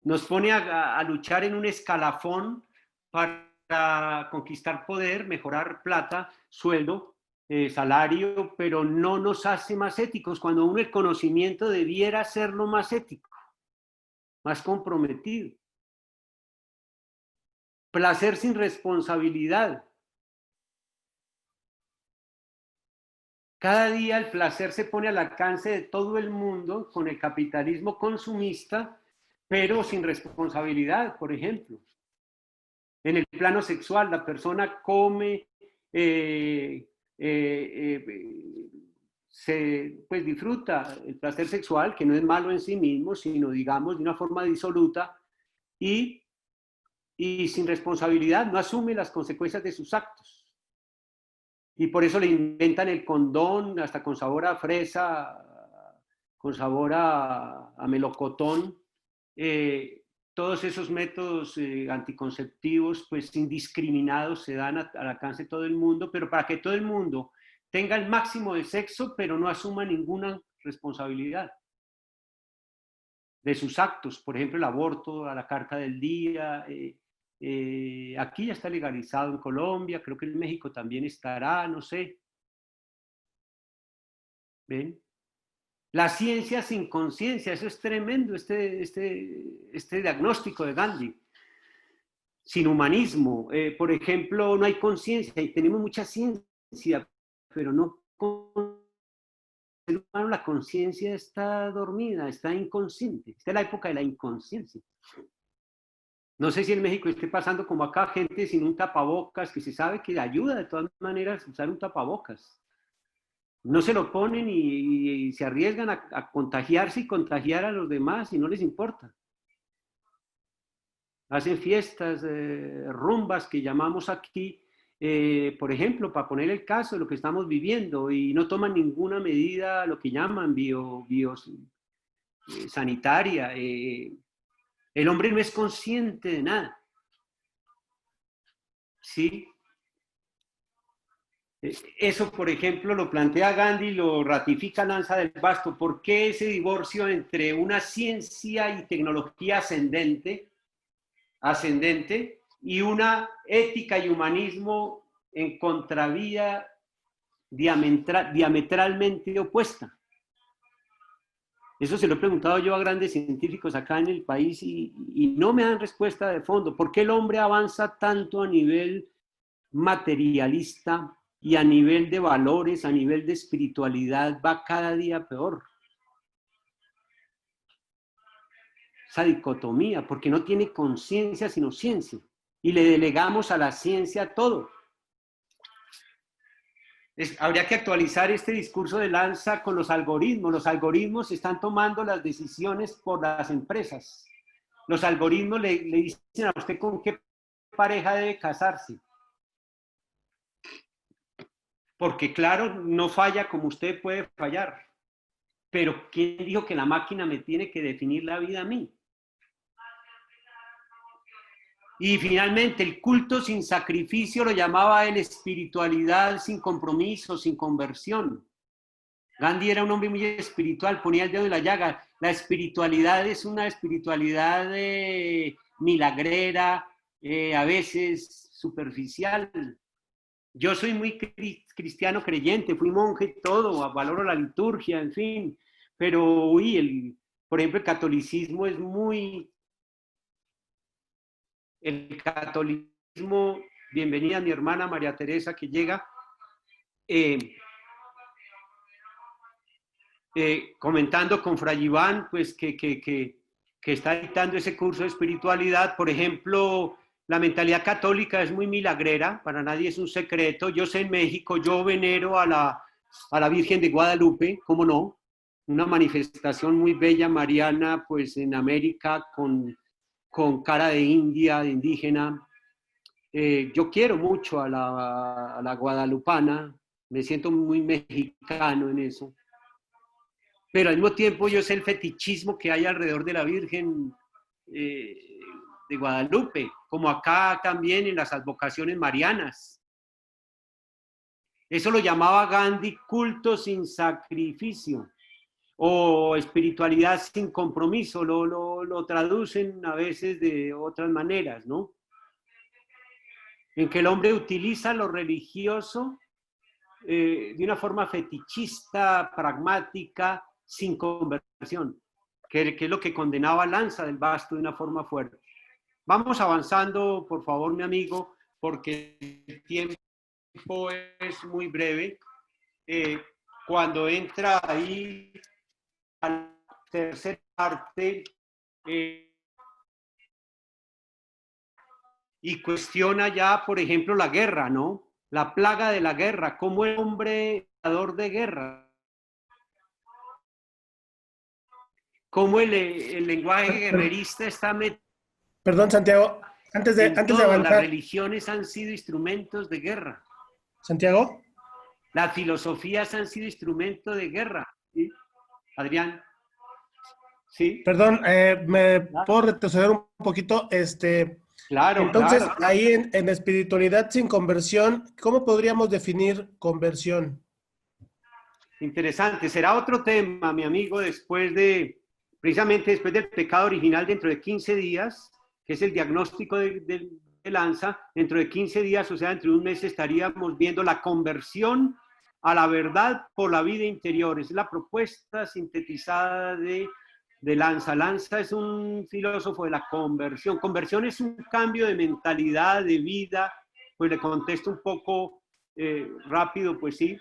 nos pone a luchar en un escalafón para conquistar poder, mejorar plata, sueldo, salario, pero no nos hace más éticos, cuando uno el conocimiento debiera serlo más ético, más comprometido. Placer sin responsabilidad. Cada día el placer se pone al alcance de todo el mundo con el capitalismo consumista, pero sin responsabilidad, por ejemplo. En el plano sexual, la persona come, pues disfruta el placer sexual, que no es malo en sí mismo, sino, digamos, de una forma disoluta y sin responsabilidad, no asume las consecuencias de sus actos. Y por eso le inventan el condón, hasta con sabor a fresa, con sabor a melocotón. Todos esos métodos anticonceptivos, pues indiscriminados, se dan al alcance de todo el mundo, pero para que todo el mundo tenga el máximo de sexo, pero no asuma ninguna responsabilidad de sus actos. Por ejemplo, el aborto a la carta del día. Aquí ya está legalizado en Colombia, creo que en México también estará, no sé. ¿Ven? La ciencia sin conciencia, eso es tremendo, este diagnóstico de Gandhi. Sin humanismo, por ejemplo, no hay conciencia y tenemos mucha ciencia, pero no el humano, la conciencia está dormida, está inconsciente. Esta es la época de la inconsciencia. No sé si en México esté pasando como acá, gente sin un tapabocas, que se sabe que ayuda de todas maneras usar un tapabocas. No se lo ponen y se arriesgan a contagiarse y contagiar a los demás y no les importa. Hacen fiestas, rumbas que llamamos aquí, por ejemplo, para poner el caso de lo que estamos viviendo, y no toman ninguna medida, lo que llaman sanitaria. El hombre no es consciente de nada. ¿Sí? Eso, por ejemplo, lo plantea Gandhi, lo ratifica Lanza del Basto. ¿Por qué ese divorcio entre una ciencia y tecnología ascendente y una ética y humanismo en contravía diametralmente opuesta? Eso se lo he preguntado yo a grandes científicos acá en el país y no me dan respuesta de fondo. ¿Por qué el hombre avanza tanto a nivel materialista y a nivel de valores, a nivel de espiritualidad, va cada día peor? Esa dicotomía, porque no tiene conciencia sino ciencia. Y le delegamos a la ciencia todo. Habría que actualizar este discurso de Lanza con los algoritmos. Los algoritmos están tomando las decisiones por las empresas. Los algoritmos le dicen a usted con qué pareja debe casarse. Porque claro, no falla como usted puede fallar. Pero ¿quién dijo que la máquina me tiene que definir la vida a mí? Y finalmente, el culto sin sacrificio lo llamaba él espiritualidad sin compromiso, sin conversión. Gandhi era un hombre muy espiritual, ponía el dedo en la llaga. La espiritualidad es una espiritualidad milagrera, a veces superficial. Yo soy muy cristiano creyente, fui monje, todo, valoro la liturgia, en fin, pero por ejemplo, el catolicismo es muy... El catolicismo, bienvenida mi hermana María Teresa que llega, eh, comentando con Fray Iván, pues que está dictando ese curso de espiritualidad. Por ejemplo, la mentalidad católica es muy milagrera, para nadie es un secreto. Yo sé en México, yo venero a la Virgen de Guadalupe, ¿cómo no? Una manifestación muy bella mariana, pues en América, con cara de india, de indígena. Yo quiero mucho a la guadalupana, me siento muy mexicano en eso, pero al mismo tiempo yo sé el fetichismo que hay alrededor de la Virgen eh, de Guadalupe, como acá también en las advocaciones marianas. Eso lo llamaba Gandhi culto sin sacrificio o espiritualidad sin compromiso, lo traducen a veces de otras maneras, ¿no? En que el hombre utiliza lo religioso de una forma fetichista, pragmática, sin conversión, que es lo que condenaba Lanza del Basto de una forma fuerte. Vamos avanzando, por favor, mi amigo, porque el tiempo es muy breve. Cuando entra ahí a la tercera parte y cuestiona ya, por ejemplo, la guerra, ¿no? La plaga de la guerra, cómo el hombre creador de guerra, cómo el lenguaje guerrerista está metido Perdón, Santiago, en antes de todo. Las avanzar, religiones han sido instrumentos de guerra. Santiago, Las filosofías han sido instrumentos de guerra. ¿Sí? Adrián, ¿sí? perdón, ¿me puedo retroceder un poquito? Claro, Entonces, claro. ahí en espiritualidad sin conversión, ¿cómo podríamos definir conversión? Interesante. Será otro tema, mi amigo, precisamente después del pecado original, dentro de 15 días, que es el diagnóstico de Lanza. Dentro de 15 días, o sea, dentro de un mes, estaríamos viendo la conversión a la verdad por la vida interior. Es la propuesta sintetizada de Lanza. Lanza es un filósofo de la conversión. Conversión es un cambio de mentalidad, de vida. Pues le contesto un poco rápido, pues sí.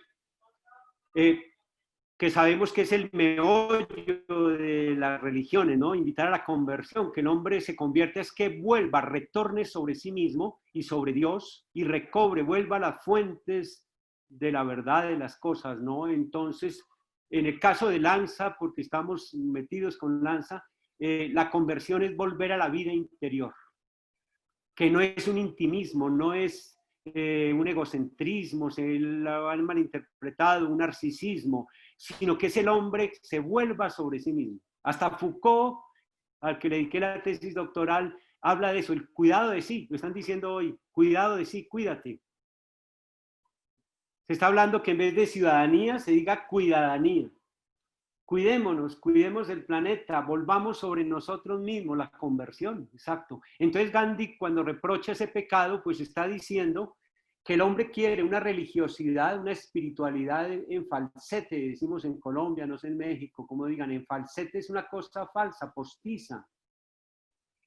Que sabemos que es el meollo de las religiones, ¿no? Invitar a la conversión, que el hombre se convierta es que vuelva, retorne sobre sí mismo y sobre Dios y recobre, vuelva a las fuentes de la verdad de las cosas, ¿no? Entonces, en el caso de Lanza, porque estamos metidos con Lanza, la conversión es volver a la vida interior, que no es un intimismo, no es un egocentrismo, se lo han malinterpretado, un narcisismo, sino que es el hombre que se vuelva sobre sí mismo. Hasta Foucault, al que le dediqué la tesis doctoral, habla de eso, el cuidado de sí, lo están diciendo hoy, cuidado de sí, cuídate. Se está hablando que en vez de ciudadanía se diga cuidadanía. Cuidémonos, cuidemos el planeta, volvamos sobre nosotros mismos, la conversión, exacto. Entonces Gandhi cuando reprocha ese pecado, pues está diciendo que el hombre quiere una religiosidad, una espiritualidad en falsete, decimos en Colombia, no sé en México, como digan, en falsete es una cosa falsa, postiza,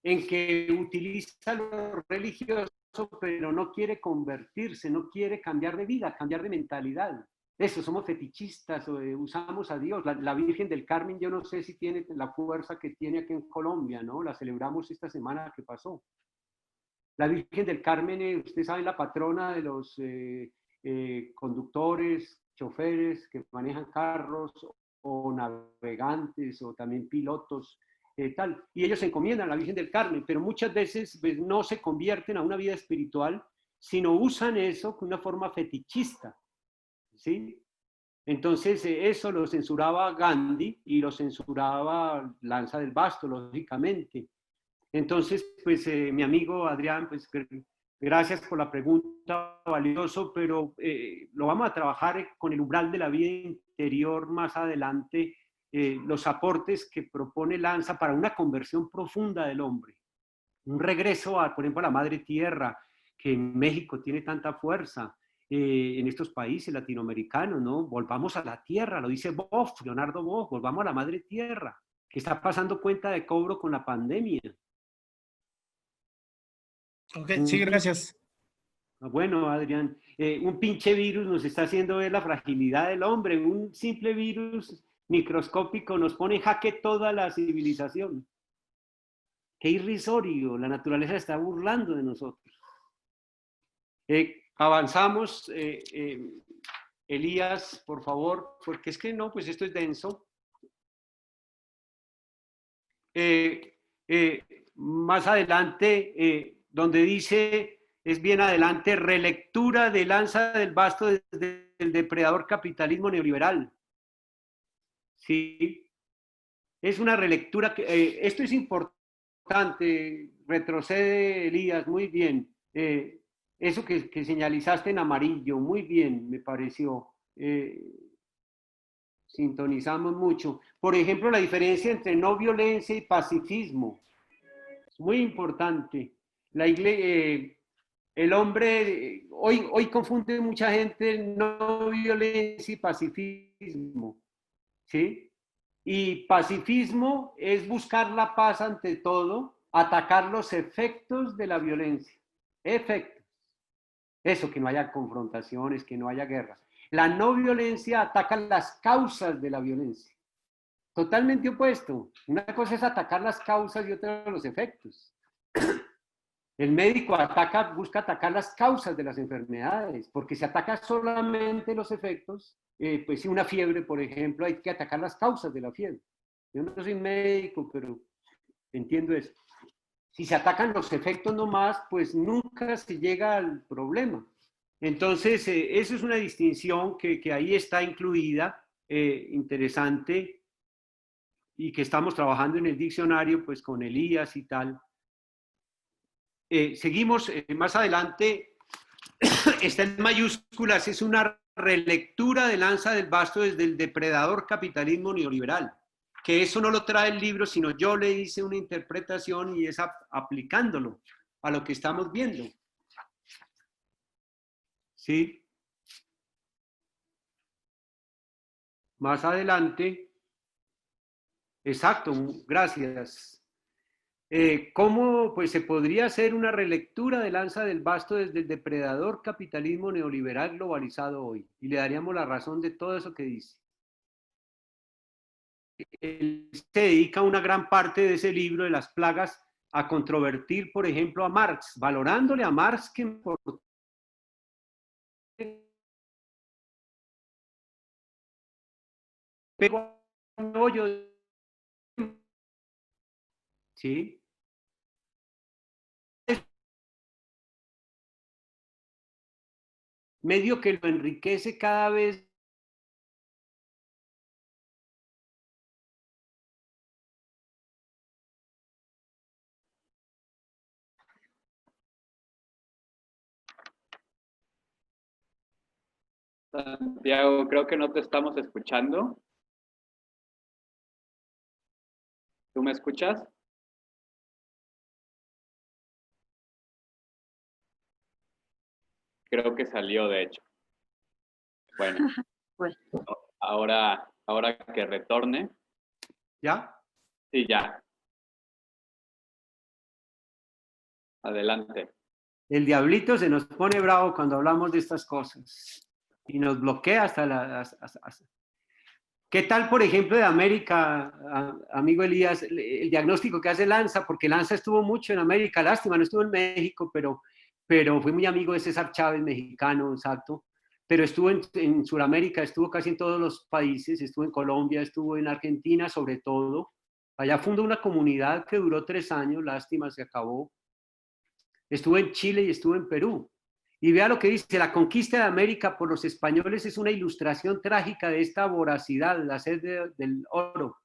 en que utiliza lo religioso, pero no quiere convertirse, no quiere cambiar de vida, cambiar de mentalidad. Eso, somos fetichistas, usamos a Dios. La Virgen del Carmen, yo no sé si tiene la fuerza que tiene aquí en Colombia, ¿no? La celebramos esta semana que pasó. La Virgen del Carmen, usted sabe, la patrona de los conductores, choferes que manejan carros o navegantes o también pilotos. tal. Y ellos se encomiendan a la Virgen del Carmen, pero muchas veces pues, no se convierten a una vida espiritual, sino usan eso con una forma fetichista, ¿sí? Entonces, eso lo censuraba Gandhi y lo censuraba Lanza del Basto, lógicamente. Entonces, pues mi amigo Adrián, pues gracias por la pregunta, valioso, pero lo vamos a trabajar con el umbral de la vida interior más adelante, los aportes que propone Lanza para una conversión profunda del hombre, un regreso, por ejemplo, a la madre tierra, que en México tiene tanta fuerza, en estos países latinoamericanos, ¿no? Volvamos a la tierra, lo dice Boff, Leonardo Boff, volvamos a la madre tierra, que está pasando cuenta de cobro con la pandemia. Ok, sí, gracias. Bueno, Adrián, un pinche virus nos está haciendo ver la fragilidad del hombre. Un simple virus microscópico nos pone en jaque toda la civilización. Qué irrisorio, la naturaleza está burlando de nosotros. Avanzamos, Elías, por favor, porque es que no, pues esto es denso. Más adelante, donde dice, es bien adelante, relectura de Lanza del Basto desde el depredador capitalismo neoliberal. Sí, es una relectura que, esto es importante, retrocede Elías, muy bien. Eso que señalizaste en amarillo, muy bien, me pareció. Sintonizamos mucho. Por ejemplo, la diferencia entre no violencia y pacifismo. Es muy importante. La el hombre, hoy confunde mucha gente no violencia y pacifismo. ¿Sí? Y pacifismo es buscar la paz ante todo, atacar los efectos de la violencia. Efectos. Eso, que no haya confrontaciones, que no haya guerras. La no violencia ataca las causas de la violencia. Totalmente opuesto. Una cosa es atacar las causas y otra los efectos. El médico busca atacar las causas de las enfermedades, porque si ataca solamente los efectos, pues si una fiebre, por ejemplo, hay que atacar las causas de la fiebre. Yo no soy médico, pero entiendo eso. Si se atacan los efectos nomás, pues nunca se llega al problema. Entonces, eso es una distinción que ahí está incluida, interesante, y que estamos trabajando en el diccionario, pues con Elías y tal. Seguimos más adelante, está en mayúsculas, es una relectura de Lanza del Basto desde el depredador capitalismo neoliberal, que eso no lo trae el libro, sino yo le hice una interpretación y es aplicándolo a lo que estamos viendo. ¿Sí? Más adelante, exacto, gracias. ¿Cómo pues, se podría hacer una relectura de Lanza del Basto desde el depredador capitalismo neoliberal globalizado hoy? Y le daríamos la razón de todo eso que dice. Él se dedica una gran parte de ese libro de las plagas a controvertir, por ejemplo, a Marx, valorándole a Marx que por pegó al hoyo, ¿sí? Medio que lo enriquece cada vez. Santiago, creo que no te estamos escuchando. ¿Tú me escuchas? Creo que salió, de hecho. Bueno, Bueno, ahora que retorne. ¿Ya? Sí, ya. Adelante. El diablito se nos pone bravo cuando hablamos de estas cosas y nos bloquea hasta la... ¿Qué tal, por ejemplo, de América, amigo Elías, el diagnóstico que hace Lanza? Porque Lanza estuvo mucho en América, lástima, no estuvo en México, pero fue muy amigo de César Chávez, mexicano, exacto. Pero estuvo en Sudamérica, estuvo casi en todos los países, estuvo en Colombia, estuvo en Argentina sobre todo, Allá fundó una comunidad que duró 3 años, lástima, se acabó. Estuvo en Chile y estuvo en Perú. Y vea lo que dice: la conquista de América por los españoles es una ilustración trágica de esta voracidad, la sed del oro.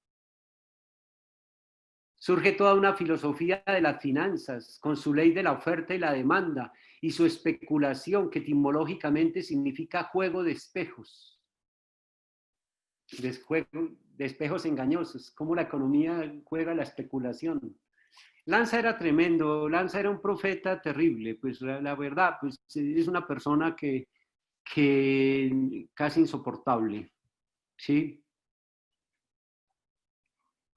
Surge toda una filosofía de las finanzas, con su ley de la oferta y la demanda, y su especulación, que etimológicamente significa juego de espejos. De espejos engañosos, cómo la economía juega la especulación. Lanza era tremendo, Lanza era un profeta terrible, pues la verdad, pues es una persona que casi insoportable, ¿sí?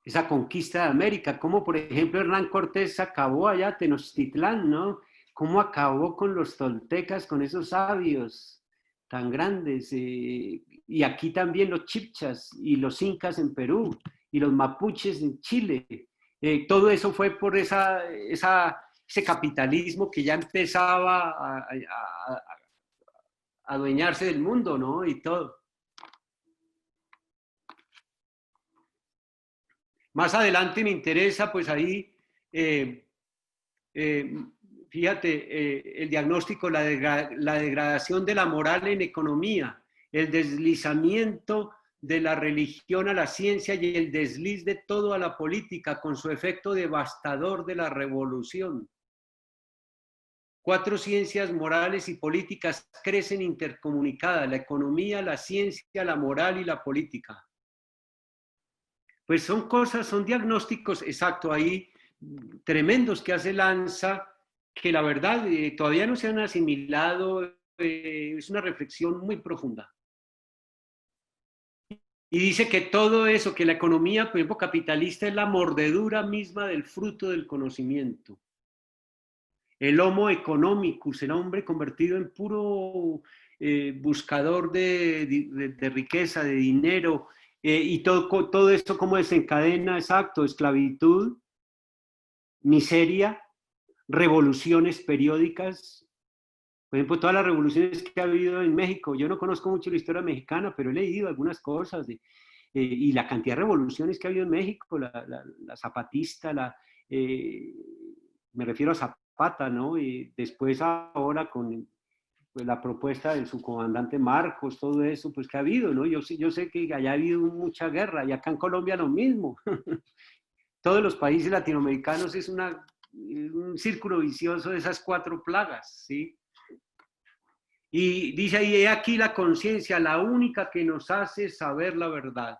Esa conquista de América, como por ejemplo Hernán Cortés acabó allá Tenochtitlán, ¿no? Cómo acabó con los toltecas, con esos sabios tan grandes, y aquí también los chibchas y los incas en Perú y los mapuches en Chile. Todo eso fue por ese capitalismo que ya empezaba a adueñarse del mundo, ¿no? Y todo. Más adelante me interesa, pues ahí, fíjate, el diagnóstico, la degradación de la moral en economía, el deslizamiento de la religión a la ciencia y el desliz de todo a la política con su efecto devastador de la revolución. 4 ciencias morales y políticas crecen intercomunicadas: la economía, la ciencia, la moral y la política. Pues son cosas, son diagnósticos, exacto, ahí tremendos que hace Lanza, que la verdad todavía no se han asimilado, es una reflexión muy profunda. Y dice que todo eso, que la economía, por ejemplo, capitalista, es la mordedura misma del fruto del conocimiento. El homo economicus, el hombre convertido en puro buscador de riqueza, de dinero, y todo esto como desencadena, exacto, esclavitud, miseria, revoluciones periódicas. Por ejemplo, todas las revoluciones que ha habido en México, yo no conozco mucho la historia mexicana, pero he leído algunas cosas, y la cantidad de revoluciones que ha habido en México, la zapatista, me refiero a Zapata, ¿no? Y después ahora con pues, la propuesta del subcomandante Marcos, todo eso, pues que ha habido, ¿no? Yo sé que allá ha habido mucha guerra, y acá en Colombia lo mismo. Todos los países latinoamericanos es un círculo vicioso de esas 4 plagas, ¿sí? Y dice ahí: he aquí la conciencia, la única que nos hace saber la verdad,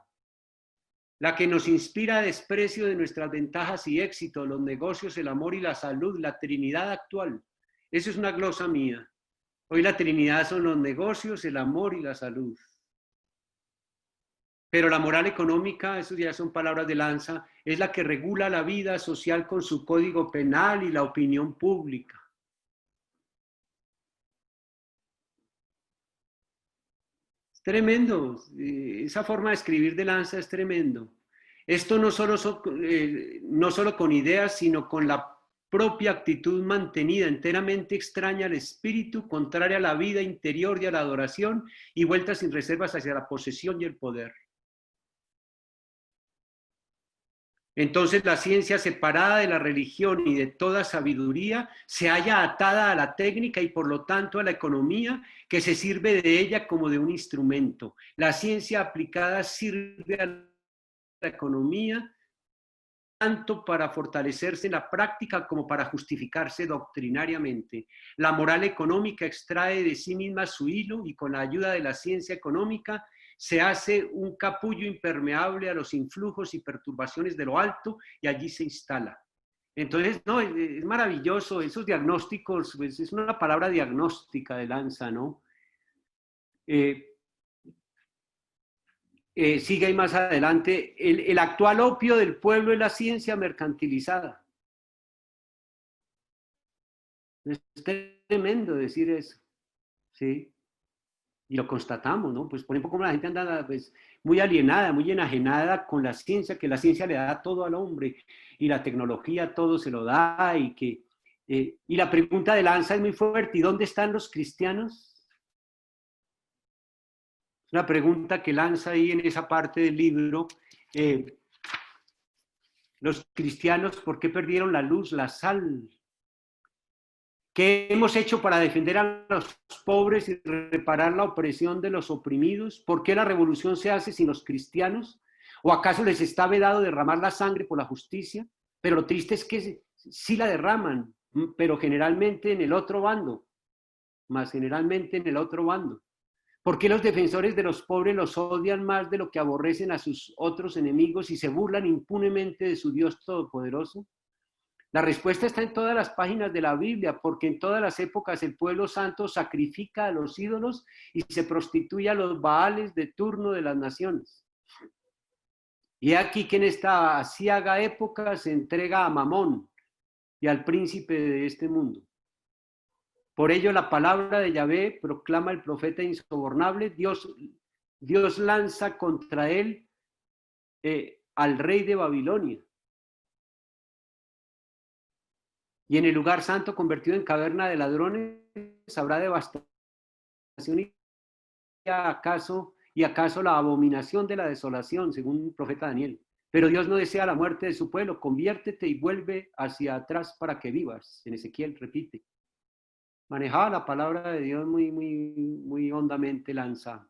la que nos inspira desprecio de nuestras ventajas y éxitos, los negocios, el amor y la salud, la Trinidad actual. Eso es una glosa mía. Hoy la Trinidad son los negocios, el amor y la salud. Pero la moral económica, eso ya son palabras de Lanza, es la que regula la vida social con su código penal y la opinión pública. Es tremendo, esa forma de escribir de Lanza es tremendo. Esto no solo con ideas, sino con la propia actitud mantenida, enteramente extraña al espíritu, contraria a la vida interior y a la adoración, y vuelta sin reservas hacia la posesión y el poder. Entonces la ciencia, separada de la religión y de toda sabiduría, se halla atada a la técnica y por lo tanto a la economía, que se sirve de ella como de un instrumento. La ciencia aplicada sirve a la economía tanto para fortalecerse en la práctica como para justificarse doctrinariamente. La moral económica extrae de sí misma su hilo y con la ayuda de la ciencia económica se hace un capullo impermeable a los influjos y perturbaciones de lo alto y allí se instala. Entonces, no, es maravilloso, esos diagnósticos, pues es una palabra diagnóstica de Lanza, ¿no? Sigue ahí más adelante: el actual opio del pueblo es la ciencia mercantilizada. Es tremendo decir eso, ¿sí? Y lo constatamos, ¿no? Pues por ejemplo, como la gente anda pues, muy alienada, muy enajenada con la ciencia, que la ciencia le da todo al hombre y la tecnología todo se lo da, y la pregunta de Lanza es muy fuerte: ¿y dónde están los cristianos? Una pregunta que lanza ahí en esa parte del libro. Los cristianos, ¿por qué perdieron la luz, la sal? ¿Qué hemos hecho para defender a los pobres y reparar la opresión de los oprimidos? ¿Por qué la revolución se hace sin los cristianos? ¿O acaso les está vedado derramar la sangre por la justicia? Pero lo triste es que sí la derraman, pero generalmente en el otro bando, más generalmente en el otro bando. ¿Por qué los defensores de los pobres los odian más de lo que aborrecen a sus otros enemigos y se burlan impunemente de su Dios Todopoderoso? La respuesta está en todas las páginas de la Biblia, porque en todas las épocas el pueblo santo sacrifica a los ídolos y se prostituye a los baales de turno de las naciones. Y aquí que en esta aciaga época se entrega a Mamón y al príncipe de este mundo. Por ello la palabra de Yahvé proclama el profeta insobornable, Dios lanza contra él al rey de Babilonia. Y en el lugar santo convertido en caverna de ladrones habrá devastación y acaso la abominación de la desolación, según el profeta Daniel. Pero Dios no desea la muerte de su pueblo, conviértete y vuelve hacia atrás para que vivas. En Ezequiel repite. Manejaba la palabra de Dios muy hondamente lanzada.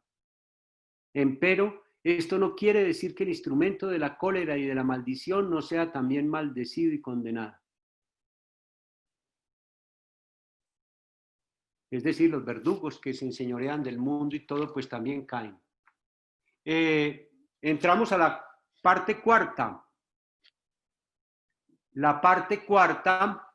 Empero, esto no quiere decir que el instrumento de la cólera y de la maldición no sea también maldecido y condenado. Es decir, los verdugos que se enseñorean del mundo y todo, pues también caen. Entramos a la parte cuarta. La parte cuarta,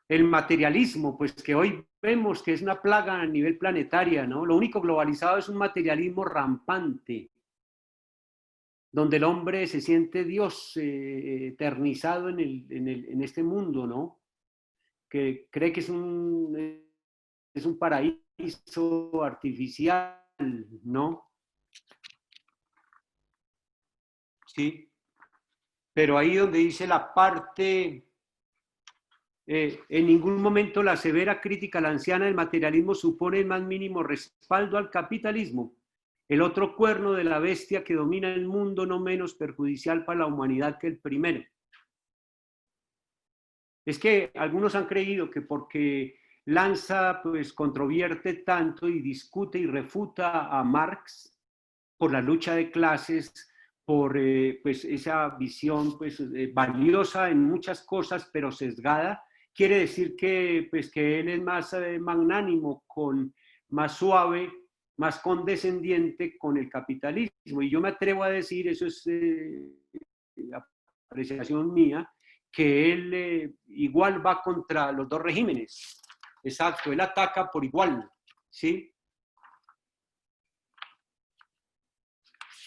el materialismo, pues que hoy vemos que es una plaga a nivel planetaria, ¿no? Lo único globalizado es un materialismo rampante, donde el hombre se siente Dios eternizado en este mundo, ¿no? Que cree que es un paraíso artificial, ¿no? Sí. Pero ahí donde dice la parte, en ningún momento la severa crítica a la anciana del materialismo supone el más mínimo respaldo al capitalismo, el otro cuerno de la bestia que domina el mundo, no menos perjudicial para la humanidad que el primero. Es que algunos han creído que porque Lanza pues controvierte tanto y discute y refuta a Marx por la lucha de clases, por pues esa visión pues valiosa en muchas cosas pero sesgada, quiere decir que pues que él es más magnánimo, más suave, más condescendiente con el capitalismo. Y yo me atrevo a decir, eso es apreciación mía, que él igual va contra los dos regímenes. Exacto, él ataca por igual, ¿sí?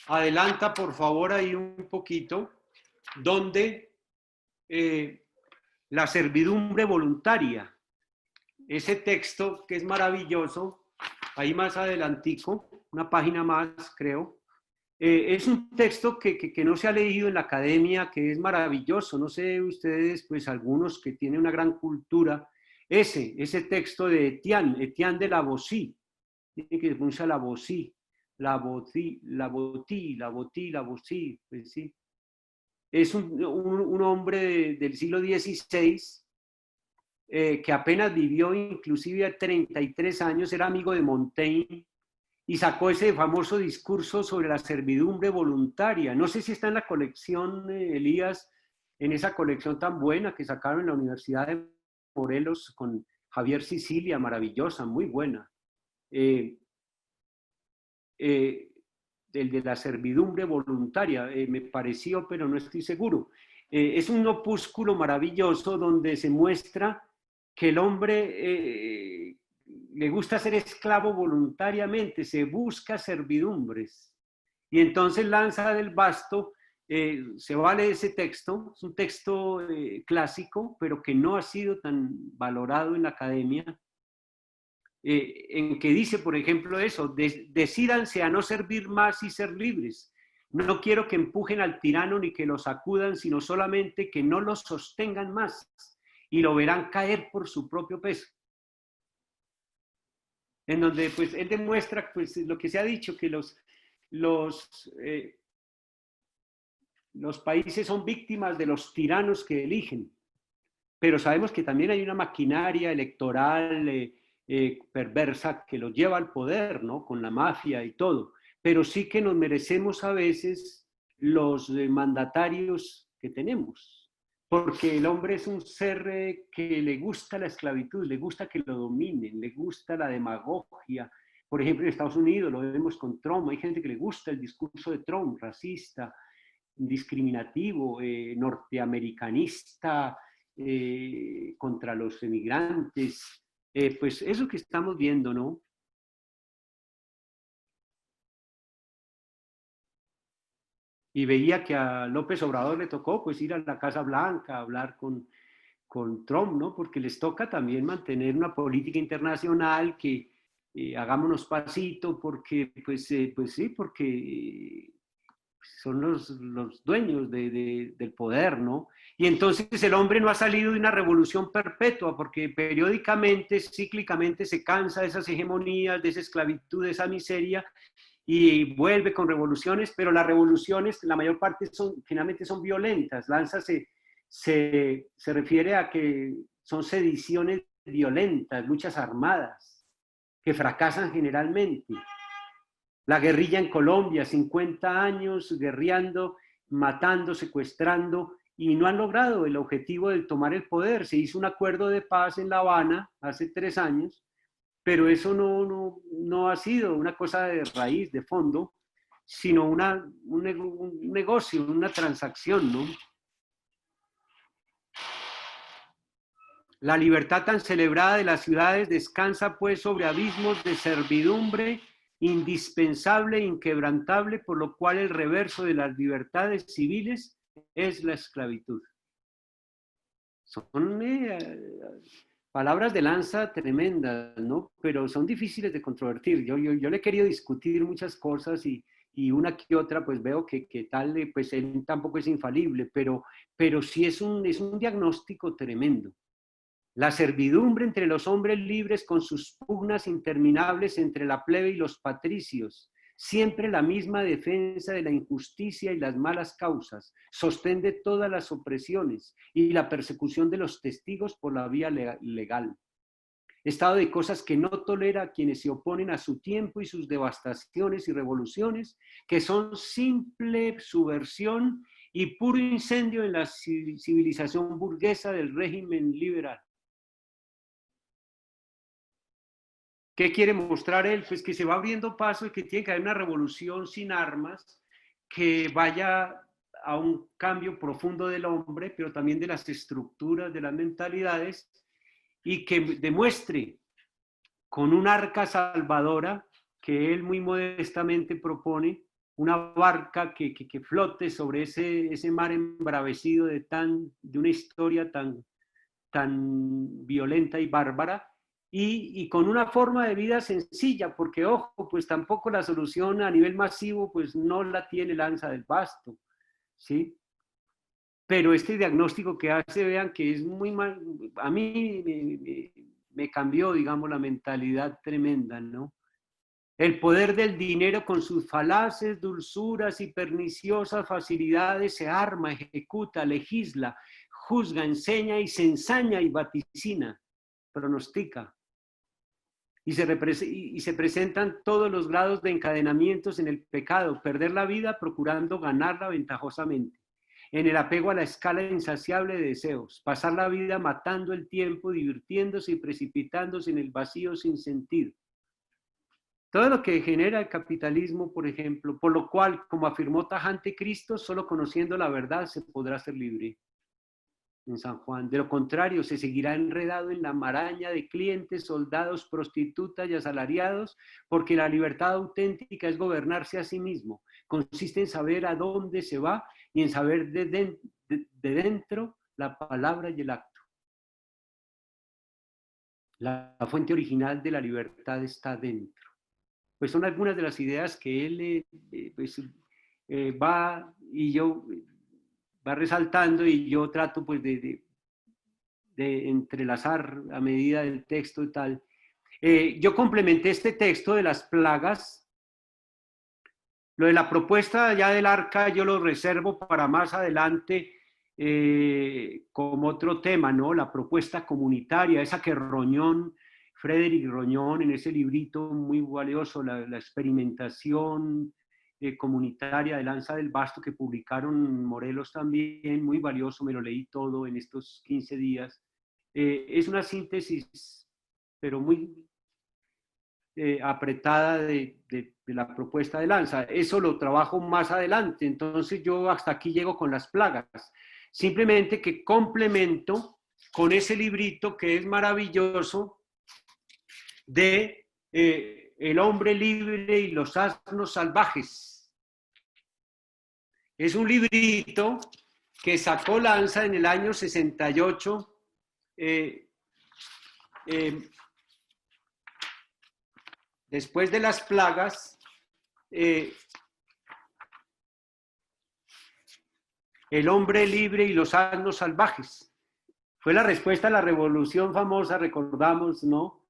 Adelanta, por favor, ahí un poquito, donde la servidumbre voluntaria, ese texto que es maravilloso, ahí más adelantico, una página más, creo, es un texto que no se ha leído en la academia, que es maravilloso. No sé ustedes, pues algunos que tienen una gran cultura, ese texto de Etienne de Lavoisier, que se pronuncia Lavoisier, Lavoisier, pues sí. Es un hombre del siglo XVI que apenas vivió, inclusive a 33 años, era amigo de Montaigne, y sacó ese famoso discurso sobre la servidumbre voluntaria. No sé si está en la colección, Elías, en esa colección tan buena que sacaron en la Universidad de Morelos con Javier Sicilia, maravillosa, muy buena. El de la servidumbre voluntaria, me pareció, pero no estoy seguro. Es un opúsculo maravilloso donde se muestra que el hombre le gusta ser esclavo voluntariamente, se busca servidumbres. Y entonces Lanza del Basto se vale ese texto, es un texto clásico, pero que no ha sido tan valorado en la academia, en que dice, por ejemplo, eso, decídanse a no servir más y ser libres. No quiero que empujen al tirano ni que lo sacudan, sino solamente que no lo sostengan más y lo verán caer por su propio peso. En donde pues él demuestra pues lo que se ha dicho, que los países son víctimas de los tiranos que eligen, pero sabemos que también hay una maquinaria electoral perversa que los lleva al poder, ¿no? Con la mafia y todo. Pero sí que nos merecemos a veces los mandatarios que tenemos, porque el hombre es un ser que le gusta la esclavitud, le gusta que lo dominen, le gusta la demagogia. Por ejemplo, en Estados Unidos lo vemos con Trump, hay gente que le gusta el discurso de Trump, racista, discriminativo, norteamericanista, contra los emigrantes, pues eso que estamos viendo, ¿no? Y veía que a López Obrador le tocó pues ir a la Casa Blanca a hablar con Trump, ¿no? Porque les toca también mantener una política internacional que hagámonos pasito porque, pues sí, porque son los dueños del poder, ¿no? Y entonces el hombre no ha salido de una revolución perpetua porque periódicamente, cíclicamente se cansa de esas hegemonías, de esa esclavitud, de esa miseria y vuelve con revoluciones, pero las revoluciones, la mayor parte finalmente son violentas. Lanza se refiere a que son sediciones violentas, luchas armadas, que fracasan generalmente. La guerrilla en Colombia, 50 años guerreando, matando, secuestrando, y no han logrado el objetivo de tomar el poder. Se hizo un acuerdo de paz en La Habana hace 3 años, pero eso no ha sido una cosa de raíz, de fondo, sino un negocio, una transacción, ¿no? La libertad tan celebrada de las ciudades descansa pues sobre abismos de servidumbre indispensable e inquebrantable, por lo cual el reverso de las libertades civiles es la esclavitud. Son palabras de lanza tremendas, ¿no? Pero son difíciles de controvertir. Yo le he querido discutir muchas cosas y una que otra, pues veo que tal, pues él tampoco es infalible, pero sí es un diagnóstico tremendo. La servidumbre entre los hombres libres con sus pugnas interminables entre la plebe y los patricios, siempre la misma defensa de la injusticia y las malas causas, sostén de todas las opresiones y la persecución de los testigos por la vía legal. Estado de cosas que no tolera a quienes se oponen a su tiempo y sus devastaciones y revoluciones, que son simple subversión y puro incendio en la civilización burguesa del régimen liberal. ¿Qué quiere mostrar él? Pues que se va abriendo paso y que tiene que haber una revolución sin armas que vaya a un cambio profundo del hombre, pero también de las estructuras, de las mentalidades, y que demuestre con un arca salvadora que él muy modestamente propone, una barca que flote sobre ese mar embravecido de una historia tan violenta y bárbara, y con una forma de vida sencilla, porque ojo, pues tampoco la solución a nivel masivo pues no la tiene Lanza del Basto, ¿sí? Pero este diagnóstico que hace, vean que es muy mal, a mí me cambió, digamos, la mentalidad tremenda, ¿no? El poder del dinero con sus falaces, dulzuras y perniciosas facilidades se arma, ejecuta, legisla, juzga, enseña y se ensaña y vaticina, pronostica. Y se presentan todos los grados de encadenamientos en el pecado, perder la vida procurando ganarla ventajosamente, en el apego a la escala insaciable de deseos, pasar la vida matando el tiempo, divirtiéndose y precipitándose en el vacío sin sentido. Todo lo que genera el capitalismo, por ejemplo, por lo cual, como afirmó tajante Cristo, solo conociendo la verdad se podrá ser libre. En San Juan. De lo contrario, se seguirá enredado en la maraña de clientes, soldados, prostitutas y asalariados, porque la libertad auténtica es gobernarse a sí mismo. Consiste en saber a dónde se va y en saber de dentro la palabra y el acto. La fuente original de la libertad está dentro. Pues son algunas de las ideas que él va resaltando y yo trato pues de entrelazar a medida del texto y tal. Yo complementé este texto de las plagas Lo de la propuesta ya del arca yo lo reservo para más adelante como otro tema, ¿no? La propuesta comunitaria, esa que Frederick Roñón, en ese librito muy valioso, la experimentación comunitaria de Lanza del Basto, que publicaron Morelos también, muy valioso, me lo leí todo en estos 15 días. Es una síntesis, pero muy apretada de la propuesta de Lanza. Eso lo trabajo más adelante, entonces yo hasta aquí llego con las plagas. Simplemente que complemento con ese librito que es maravilloso de El hombre libre y los asnos salvajes. Es un librito que sacó Lanza en el año 68, después de las plagas, el hombre libre y los asnos salvajes. Fue la respuesta a la revolución famosa, recordamos, ¿no?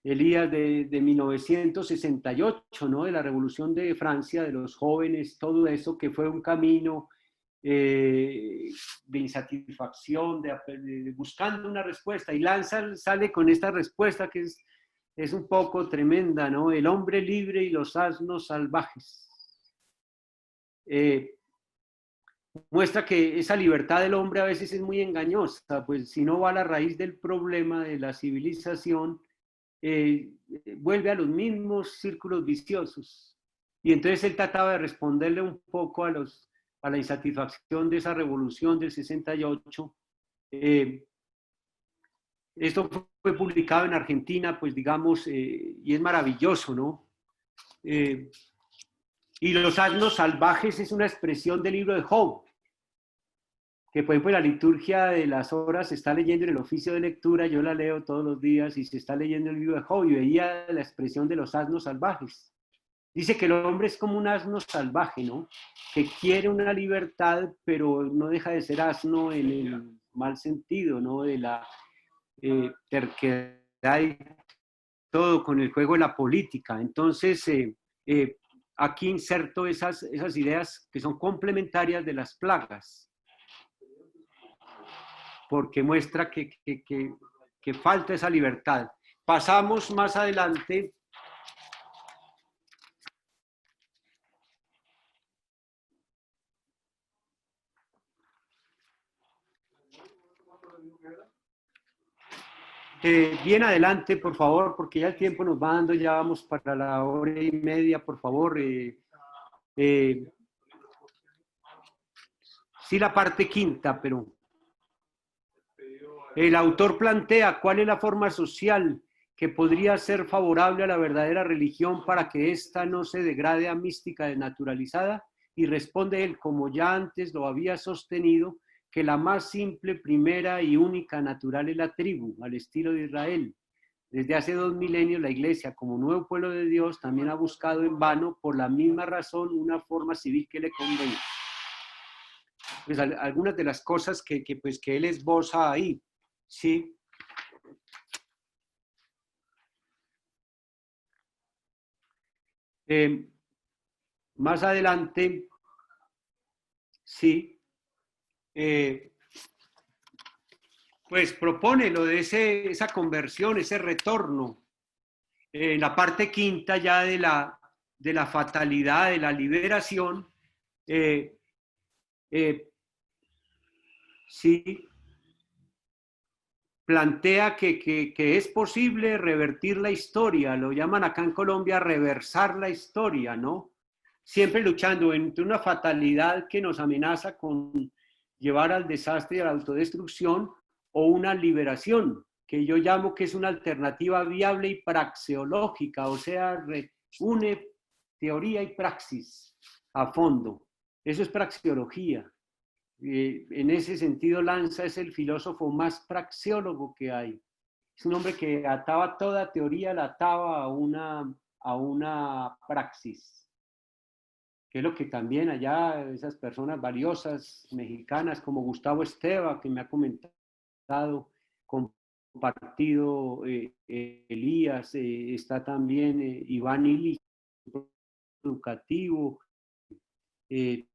Elías de 1968, ¿no? De la revolución de Francia, de los jóvenes, todo eso que fue un camino de insatisfacción, buscando una respuesta. Y Lanza sale con esta respuesta que es un poco tremenda, ¿no? El hombre libre y los asnos salvajes. Muestra que esa libertad del hombre a veces es muy engañosa, pues si no va a la raíz del problema de la civilización, vuelve a los mismos círculos viciosos. Y entonces él trataba de responderle un poco a la insatisfacción de esa revolución del 68. Esto fue publicado en Argentina, pues digamos, y es maravilloso, ¿no? Y los asnos salvajes es una expresión del libro de Job, que por ejemplo la liturgia de las horas se está leyendo en el oficio de lectura, yo la leo todos los días y se está leyendo el libro de Job y veía la expresión de los asnos salvajes. Dice que el hombre es como un asno salvaje, ¿no? Que quiere una libertad, pero no deja de ser asno en el mal sentido, ¿no? De la terquedad y todo con el juego de la política. Entonces, aquí inserto esas ideas que son complementarias de las plagas, porque muestra que falta esa libertad. Pasamos más adelante. Bien adelante, por favor, porque ya el tiempo nos va dando, ya vamos para la hora y media, por favor. Sí, la parte quinta, pero el autor plantea cuál es la forma social que podría ser favorable a la verdadera religión para que ésta no se degrade a mística desnaturalizada, y responde él, como ya antes lo había sostenido, que la más simple, primera y única natural es la tribu, al estilo de Israel. Desde hace 2 milenios la Iglesia, como nuevo pueblo de Dios, también ha buscado en vano, por la misma razón, una forma civil que le convenga. Pues algunas de las cosas que él esboza ahí, ¿sí? Más adelante, sí, pues propone lo de esa conversión, ese retorno. En la parte quinta ya de la fatalidad, de la liberación, sí, plantea que es posible revertir la historia, lo llaman acá en Colombia reversar la historia, ¿no? Siempre luchando entre una fatalidad que nos amenaza con llevar al desastre y a la autodestrucción, o una liberación, que yo llamo que es una alternativa viable y praxeológica, o sea, une teoría y praxis a fondo. Eso es praxeología. En ese sentido, Lanza es el filósofo más praxeólogo que hay. Es un hombre que ataba toda teoría, la ataba a una praxis, que es lo que también allá esas personas valiosas mexicanas como Gustavo Esteva, que me ha comentado, compartido Elías, está también Iván Illich, educativo, eh,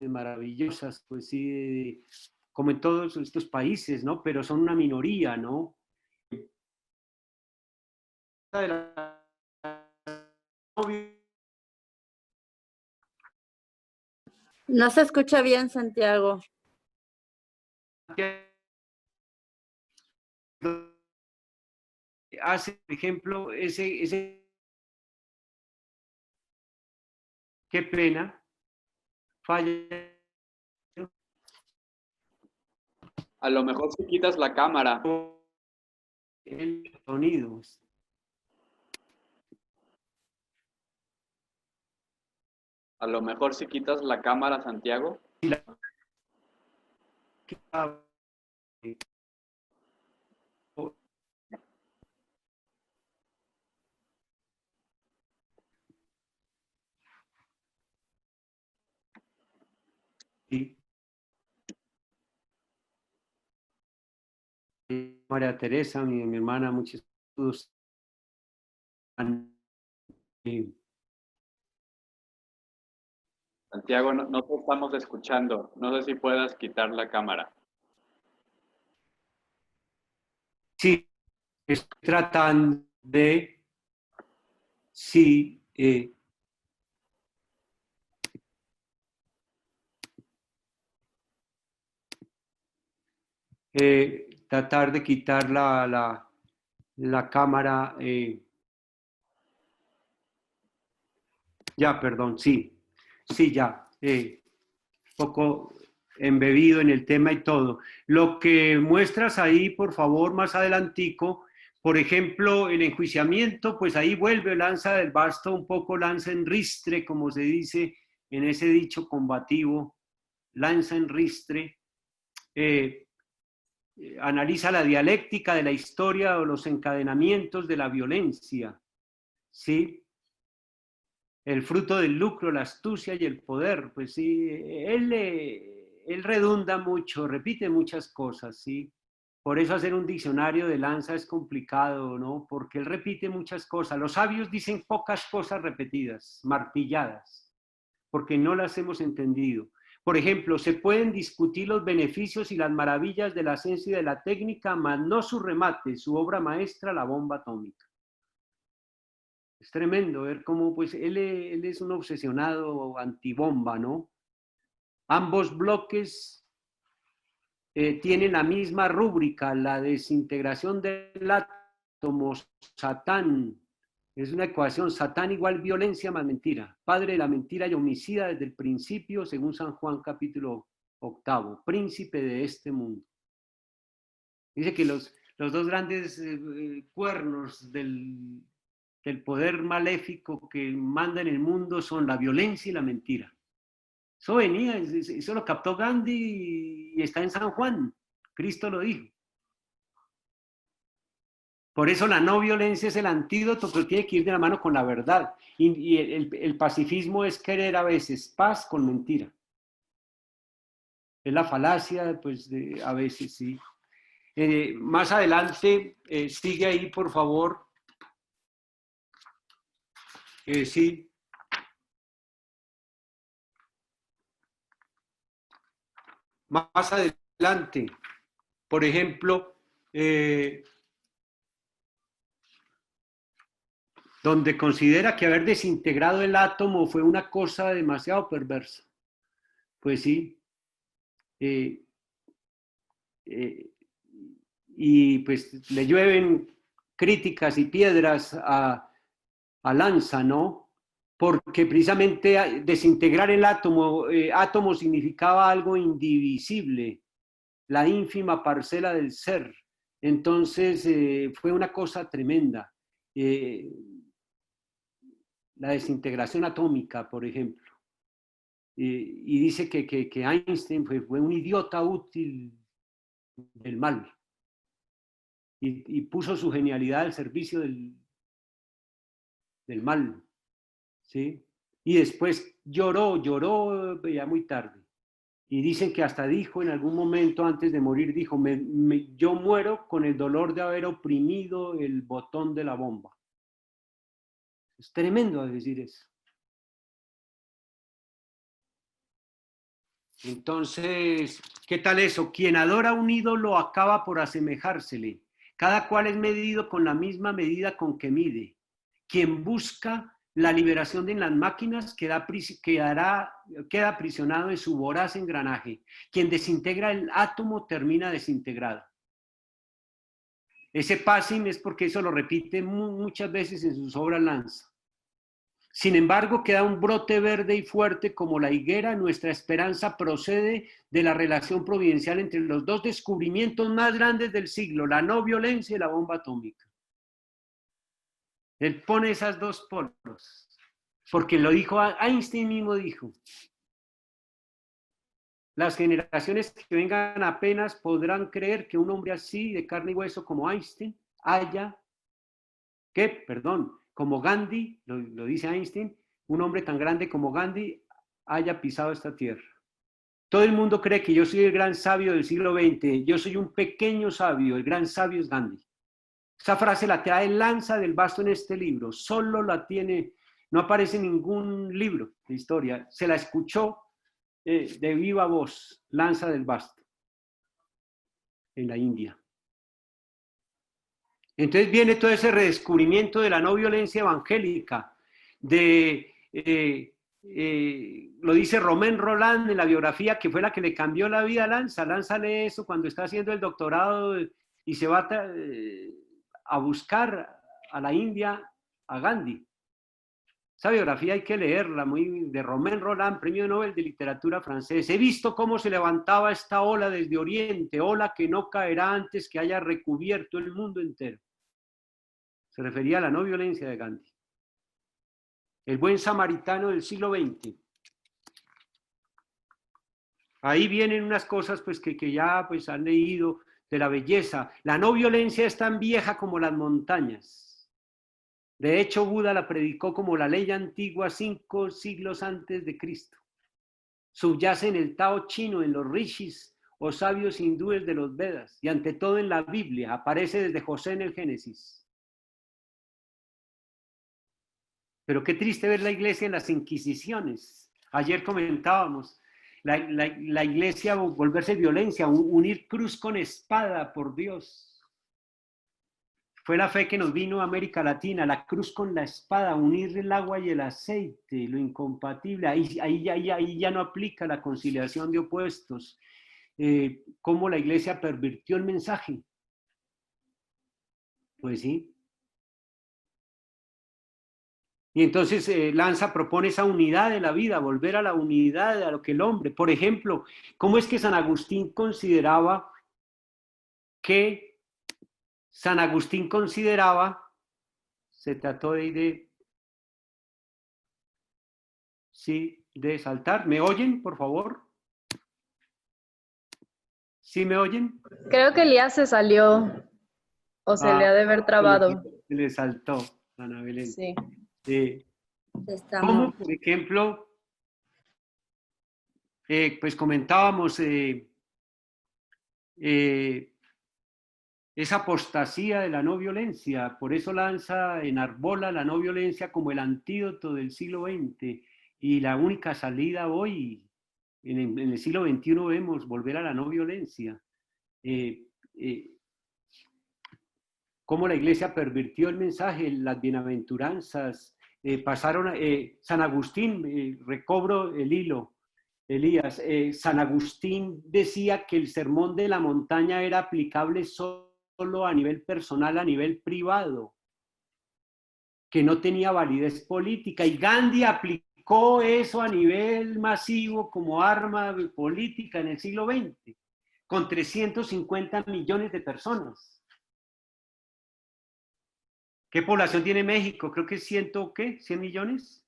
maravillosas, pues sí, como en todos estos países, ¿no? Pero son una minoría, ¿no? No se escucha bien, Santiago. Hace, por ejemplo, qué pena, falla A lo mejor si quitas la cámara. el sonido. A lo mejor si quitas la cámara, Santiago. Sí. María Teresa, mi hermana, muchos saludos. Santiago, no te estamos escuchando. No sé si puedas quitar la cámara. Sí, estoy tratando de, sí, tratar de quitar la cámara. Ya, perdón, sí, sí, ya. Poco embebido en el tema y todo. Lo que muestras ahí, por favor, más adelantico, por ejemplo, el enjuiciamiento, pues ahí vuelve lanza del basto, un poco lanza en ristre, como se dice en ese dicho combativo, lanza en ristre. Analiza la dialéctica de la historia o los encadenamientos de la violencia, ¿sí? El fruto del lucro, la astucia y el poder, pues sí, él redunda mucho, repite muchas cosas, ¿sí? Por eso hacer un diccionario de lanza es complicado, ¿no? Porque él repite muchas cosas. Los sabios dicen pocas cosas repetidas, martilladas, porque no las hemos entendido. Por ejemplo, se pueden discutir los beneficios y las maravillas de la ciencia y de la técnica, mas no su remate, su obra maestra, la bomba atómica. Es tremendo ver cómo pues él es un obsesionado antibomba, ¿no? Ambos bloques tienen la misma rúbrica, la desintegración del átomo, Satán. Es una ecuación, Satán igual violencia más mentira, padre de la mentira y homicida desde el principio, según San Juan capítulo 8, príncipe de este mundo. Dice que los dos grandes cuernos del poder maléfico que manda en el mundo son la violencia y la mentira. Eso venía, eso lo captó Gandhi y está en San Juan. Cristo lo dijo. Por eso la no violencia es el antídoto, pero tiene que ir de la mano con la verdad. Y el pacifismo es querer a veces paz con mentira. Es la falacia, pues, a veces, sí. Más adelante, sigue ahí, por favor. Sí. Más adelante, por ejemplo, donde considera que haber desintegrado el átomo fue una cosa demasiado perversa. Pues sí. Y pues le llueven críticas y piedras a Lanza, ¿no? Porque precisamente desintegrar el átomo, átomo significaba algo indivisible, la ínfima parcela del ser. Entonces fue una cosa tremenda. La desintegración atómica, por ejemplo. Y dice que Einstein fue un idiota útil del mal. Y puso su genialidad al servicio del mal, ¿sí? Y después lloró ya muy tarde. Y dicen que hasta dijo en algún momento antes de morir, dijo, yo muero con el dolor de haber oprimido el botón de la bomba. Es tremendo decir eso. Entonces, ¿qué tal eso? Quien adora un ídolo acaba por asemejársele. Cada cual es medido con la misma medida con que mide. Quien busca la liberación de las máquinas queda aprisionado en su voraz engranaje. Quien desintegra el átomo termina desintegrado. Ese passing es porque eso lo repite muchas veces en sus obras Lanza. Sin embargo, queda un brote verde y fuerte como la higuera. Nuestra esperanza procede de la relación providencial entre los dos descubrimientos más grandes del siglo, la no violencia y la bomba atómica. Él pone esas dos polos, porque lo dijo Einstein mismo, dijo, las generaciones que vengan apenas podrán creer que un hombre así, de carne y hueso como Einstein, como Gandhi, lo dice Einstein, un hombre tan grande como Gandhi haya pisado esta tierra. Todo el mundo cree que yo soy el gran sabio del siglo XX, yo soy un pequeño sabio, el gran sabio es Gandhi. Esa frase la trae Lanza del Basto en este libro, solo la tiene, no aparece en ningún libro de historia, se la escuchó de viva voz, Lanza del Basto, en la India. Entonces viene todo ese redescubrimiento de la no violencia evangélica, lo dice Romain Rolland en la biografía, que fue la que le cambió la vida a Lanza. Lanza lee eso cuando está haciendo el doctorado y se va a buscar a la India, a Gandhi. Esa biografía hay que leerla, de Romain Rolland, premio Nobel de literatura francés. He visto cómo se levantaba esta ola desde Oriente, ola que no caerá antes que haya recubierto el mundo entero. Se refería a la no violencia de Gandhi. El buen samaritano del siglo XX. Ahí vienen unas cosas pues, que ya pues, han leído de la belleza. La no violencia es tan vieja como las montañas. De hecho, Buda la predicó como la ley antigua 5 siglos antes de Cristo. Subyace en el Tao chino, en los rishis o sabios hindúes de los Vedas y ante todo en la Biblia. Aparece desde José en el Génesis. Pero qué triste ver la iglesia en las inquisiciones. Ayer comentábamos, la iglesia volverse violencia, unir cruz con espada, por Dios. Fue la fe que nos vino a América Latina, la cruz con la espada, unir el agua y el aceite, lo incompatible. Ahí ya no aplica la conciliación de opuestos. ¿Cómo la iglesia pervirtió el mensaje? Pues sí. Y entonces Lanza propone esa unidad de la vida, volver a la unidad, a lo que el hombre. Por ejemplo, ¿cómo es que San Agustín consideraba se trató de saltar? ¿Me oyen, por favor? ¿Sí me oyen? Creo que Elías se salió o se le ha de haber trabado. Se le saltó, Ana Belén. Sí. ¿Cómo, por ejemplo, pues comentábamos esa apostasía de la no violencia? Por eso Lanza enarbola la no violencia como el antídoto del siglo XX y la única salida hoy. En el siglo XXI vemos volver a la no violencia. Cómo la iglesia pervirtió el mensaje, las bienaventuranzas, San Agustín, recobro el hilo, Elías, San Agustín decía que el sermón de la montaña era aplicable solo a nivel personal, a nivel privado, que no tenía validez política, y Gandhi aplicó eso a nivel masivo como arma política en el siglo XX, con 350 millones de personas. ¿Qué población tiene México? Creo que es 100 millones,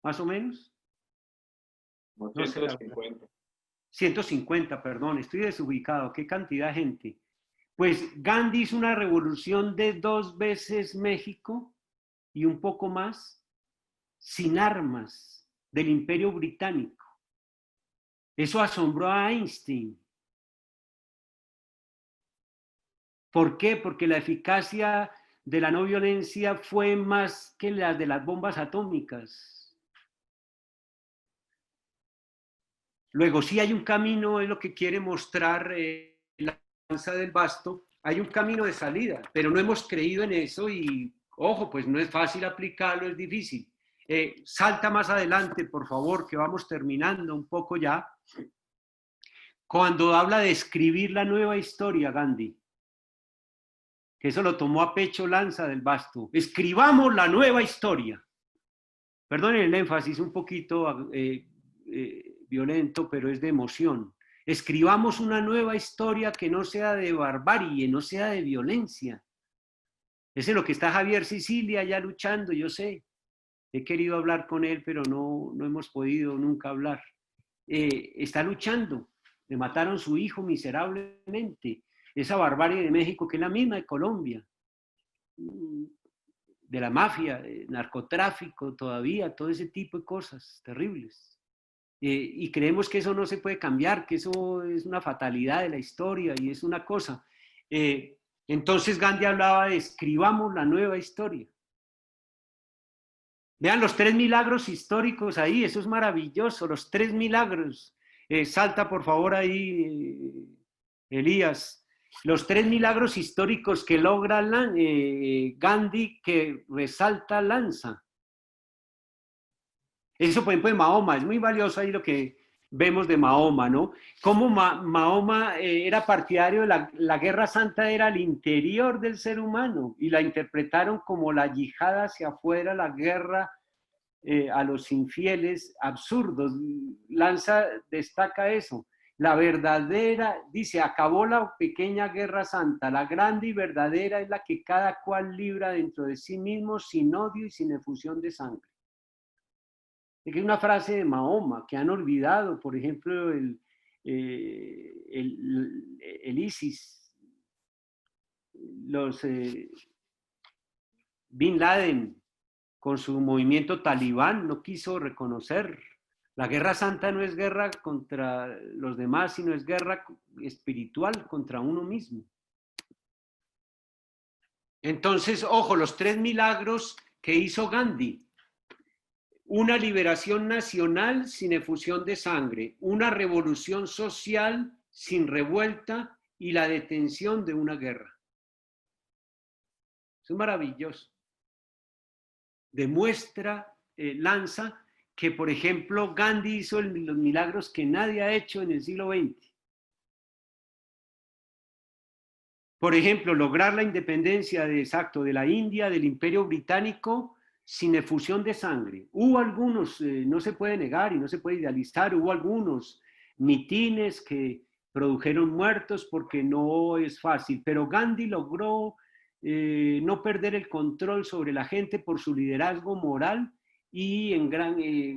más o menos. No, 150. 150, perdón, estoy desubicado. ¿Qué cantidad de gente? Pues Gandhi hizo una revolución de 2 veces México y un poco más, sin armas, del Imperio Británico. Eso asombró a Einstein. ¿Por qué? Porque la eficacia de la no violencia fue más que la de las bombas atómicas. Luego, sí hay un camino, es lo que quiere mostrar la danza del basto, hay un camino de salida, pero no hemos creído en eso y, ojo, pues no es fácil aplicarlo, es difícil. Salta más adelante, por favor, que vamos terminando un poco ya. Cuando habla de escribir la nueva historia, Gandhi, que eso lo tomó a pecho Lanza del Basto. Escribamos la nueva historia. Perdonen el énfasis un poquito violento, pero es de emoción. Escribamos una nueva historia que no sea de barbarie, no sea de violencia. Ese es lo que está Javier Sicilia ya luchando, yo sé. He querido hablar con él, pero no hemos podido nunca hablar. Está luchando. Le mataron su hijo miserablemente. Esa barbarie de México, que es la misma de Colombia. De la mafia, narcotráfico todavía, todo ese tipo de cosas terribles. Y creemos que eso no se puede cambiar, que eso es una fatalidad de la historia y es una cosa. Entonces Gandhi hablaba de escribamos la nueva historia. Vean los 3 milagros históricos ahí, eso es maravilloso, los 3 milagros. Salta por favor ahí, Elías. Los 3 milagros históricos que logra Gandhi, que resalta Lanza. Eso, por ejemplo, de Mahoma, es muy valioso ahí lo que vemos de Mahoma, ¿no? Cómo Mahoma era partidario de la guerra santa, era al interior del ser humano, y la interpretaron como la yihad hacia afuera, la guerra a los infieles, absurdos. Lanza destaca eso. La verdadera, dice, acabó la pequeña guerra santa, la grande y verdadera es la que cada cual libra dentro de sí mismo sin odio y sin efusión de sangre. Es que es una frase de Mahoma que han olvidado, por ejemplo, el ISIS, los Bin Laden, con su movimiento talibán, no quiso reconocer. La guerra santa no es guerra contra los demás, sino es guerra espiritual contra uno mismo. Entonces, ojo, los 3 milagros que hizo Gandhi. Una liberación nacional sin efusión de sangre, una revolución social sin revuelta y la detención de una guerra. Es maravilloso. Demuestra Lanza que, por ejemplo, Gandhi hizo los milagros que nadie ha hecho en el siglo XX. Por ejemplo, lograr la independencia de la India, del Imperio Británico, sin efusión de sangre. Hubo algunos, no se puede negar y no se puede idealizar, hubo algunos mitines que produjeron muertos porque no es fácil, pero Gandhi logró no perder el control sobre la gente por su liderazgo moral y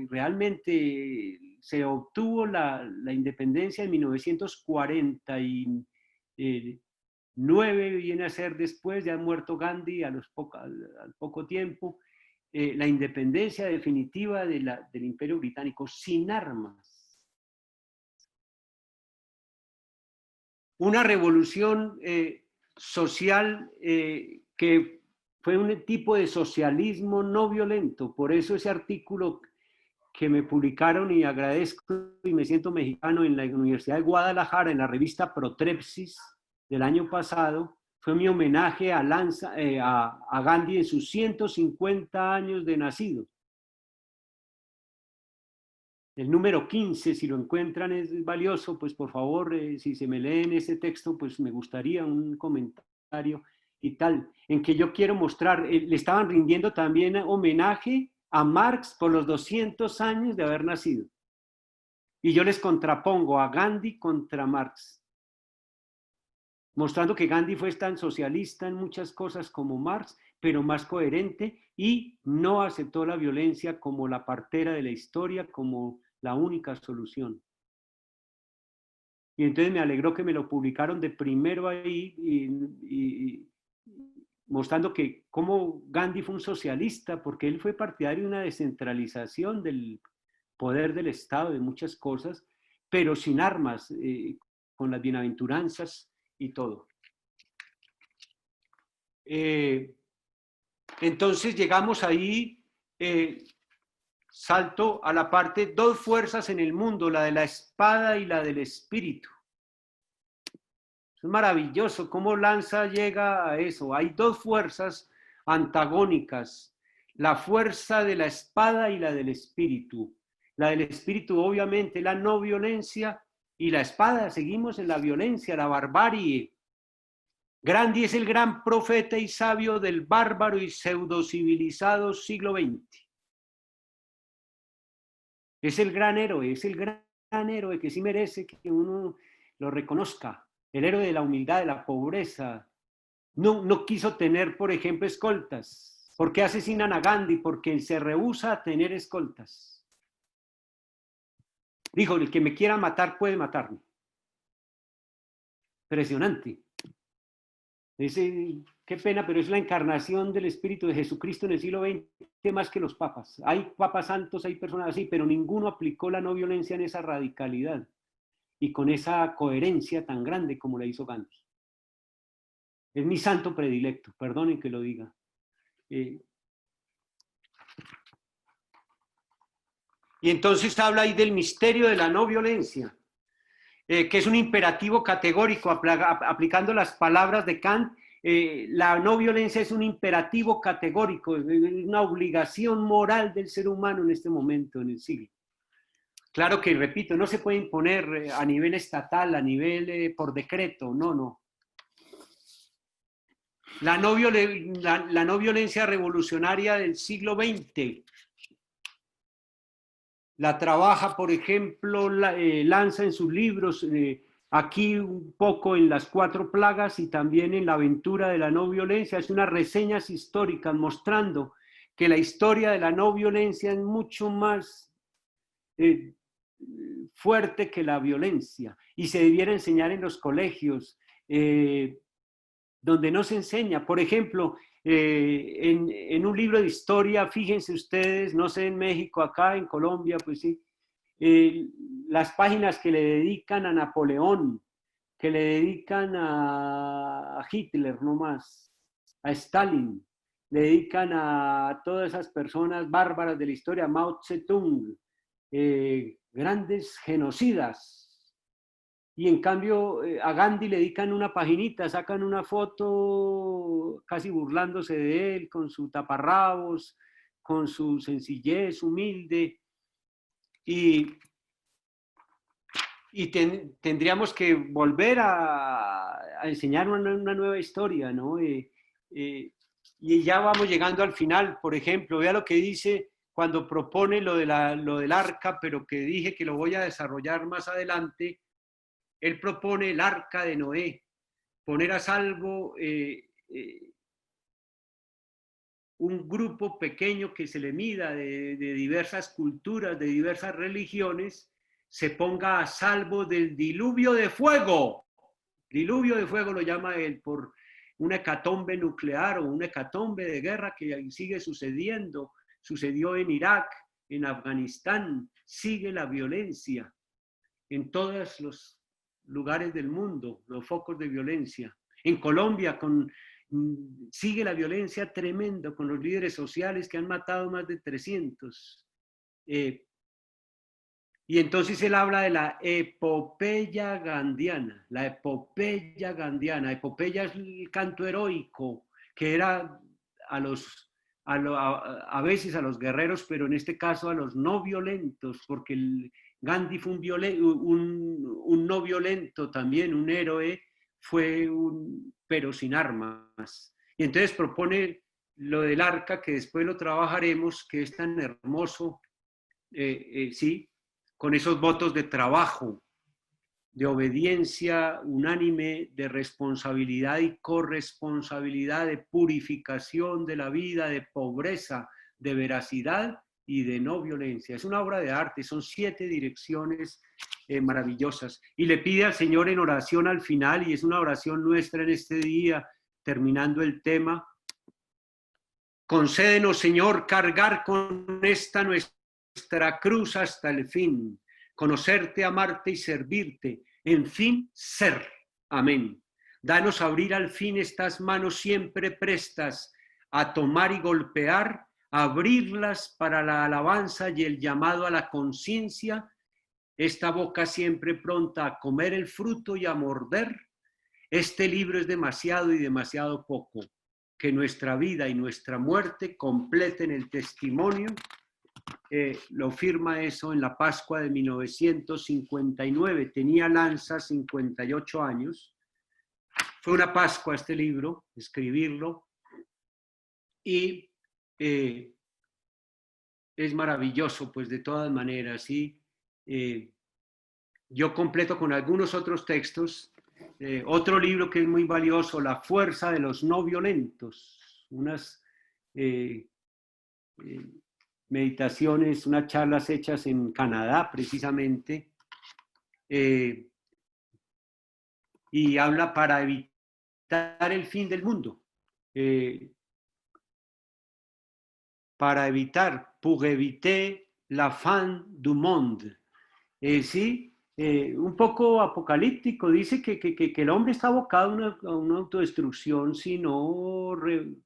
realmente se obtuvo la independencia en 1949, viene a ser después, ya ha muerto Gandhi al poco tiempo, la independencia definitiva del Imperio Británico sin armas. Una revolución social que fue un tipo de socialismo no violento. Por eso ese artículo que me publicaron, y agradezco y me siento mexicano, en la Universidad de Guadalajara, en la revista Protrepsis del año pasado, fue mi homenaje a Gandhi en sus 150 años de nacido. El número 15, si lo encuentran, es valioso, pues por favor, si se me leen ese texto, pues me gustaría un comentario y tal, en que yo quiero mostrar, le estaban rindiendo también homenaje a Marx por los 200 años de haber nacido. Y yo les contrapongo a Gandhi contra Marx, mostrando que Gandhi fue tan socialista en muchas cosas como Marx, pero más coherente, y no aceptó la violencia como la partera de la historia, como la única solución. Y entonces me alegró que me lo publicaron de primero ahí, y mostrando que cómo Gandhi fue un socialista, porque él fue partidario de una descentralización del poder del Estado, de muchas cosas, pero sin armas, con las bienaventuranzas y todo. Entonces llegamos ahí, salto a la parte, dos fuerzas en el mundo, la de la espada y la del espíritu. Es maravilloso cómo Lanza llega a eso. Hay dos fuerzas antagónicas, la fuerza de la espada y la del espíritu. La del espíritu obviamente la no violencia y la espada, seguimos en la violencia, la barbarie. Gandhi es el gran profeta y sabio del bárbaro y pseudocivilizado siglo XX. Es el gran héroe que sí merece que uno lo reconozca. El héroe de la humildad, de la pobreza. No quiso tener, por ejemplo, escoltas. ¿Por qué asesinan a Gandhi? Porque él se rehúsa a tener escoltas. Dijo, el que me quiera matar puede matarme. Impresionante. Qué pena, pero es la encarnación del Espíritu de Jesucristo en el siglo XX más que los papas. Hay papas santos, hay personas así, pero ninguno aplicó la no violencia en esa radicalidad y con esa coherencia tan grande como la hizo Gandhi. Es mi santo predilecto, perdonen que lo diga. Y entonces habla ahí del misterio de la no violencia, que es un imperativo categórico, aplicando las palabras de Kant. La no violencia es un imperativo categórico, es una obligación moral del ser humano en este momento, en el siglo. Claro que, repito, no se puede imponer a nivel estatal, a nivel por decreto, no. La no violencia revolucionaria del siglo XX la trabaja, por ejemplo, Lanza en sus libros, aquí un poco en Las Cuatro Plagas y también en La Aventura de la No Violencia. Es unas reseñas históricas mostrando que la historia de la no violencia es mucho más fuerte que la violencia y se debiera enseñar en los colegios, donde no se enseña. Por ejemplo, en un libro de historia, fíjense ustedes, no sé en México, acá en Colombia, pues sí, las páginas que le dedican a Napoleón, que le dedican a Hitler nomás, a Stalin, le dedican a todas esas personas bárbaras de la historia, Mao Zedong, grandes genocidas. Y en cambio a Gandhi le dedican una paginita, sacan una foto casi burlándose de él, con su taparrabos, con su sencillez humilde. Y tendríamos que volver a enseñar una nueva historia, ¿no? Y ya vamos llegando al final, por ejemplo, vea lo que dice cuando propone lo del arca, pero que dije que lo voy a desarrollar más adelante. Él propone el arca de Noé, poner a salvo un grupo pequeño que se le mida de diversas culturas, de diversas religiones, se ponga a salvo del diluvio de fuego. Diluvio de fuego lo llama él, por una hecatombe nuclear o una hecatombe de guerra que sigue sucediendo. Sucedió en Irak, en Afganistán, sigue la violencia en todos los lugares del mundo, los focos de violencia. En Colombia sigue la violencia tremenda con los líderes sociales que han matado más de 300. Y entonces él habla de la epopeya gandiana, la epopeya gandiana. Epopeya es el canto heroico que era a veces a los guerreros, pero en este caso a los no violentos, porque Gandhi fue un no violento también, un héroe, pero sin armas. Y entonces propone lo del arca, que después lo trabajaremos, que es tan hermoso, sí, con esos votos de trabajo, de obediencia unánime, de responsabilidad y corresponsabilidad, de purificación de la vida, de pobreza, de veracidad y de no violencia. Es una obra de arte, son 7 direcciones maravillosas. Y le pide al Señor en oración al final, y es una oración nuestra en este día, terminando el tema: concédenos, Señor, cargar con esta nuestra cruz hasta el fin, conocerte, amarte y servirte, en fin, ser. Amén. Danos abrir al fin estas manos siempre prestas a tomar y golpear abrirlas para la alabanza y el llamado a la conciencia, esta boca siempre pronta a comer el fruto y a morder. Este libro es demasiado y demasiado poco, que nuestra vida y nuestra muerte completen el testimonio. Lo firma eso en la Pascua de 1959, tenía Lanza 58 años, fue una Pascua este libro, escribirlo, y es maravilloso, pues de todas maneras, ¿sí? Yo completo con algunos otros textos, otro libro que es muy valioso, La fuerza de los no violentos, unas meditaciones, unas charlas hechas en Canadá precisamente, y habla para evitar el fin del mundo, para evitar, pour éviter la fin du monde. Sí, un poco apocalíptico, dice que el hombre está abocado a una autodestrucción si no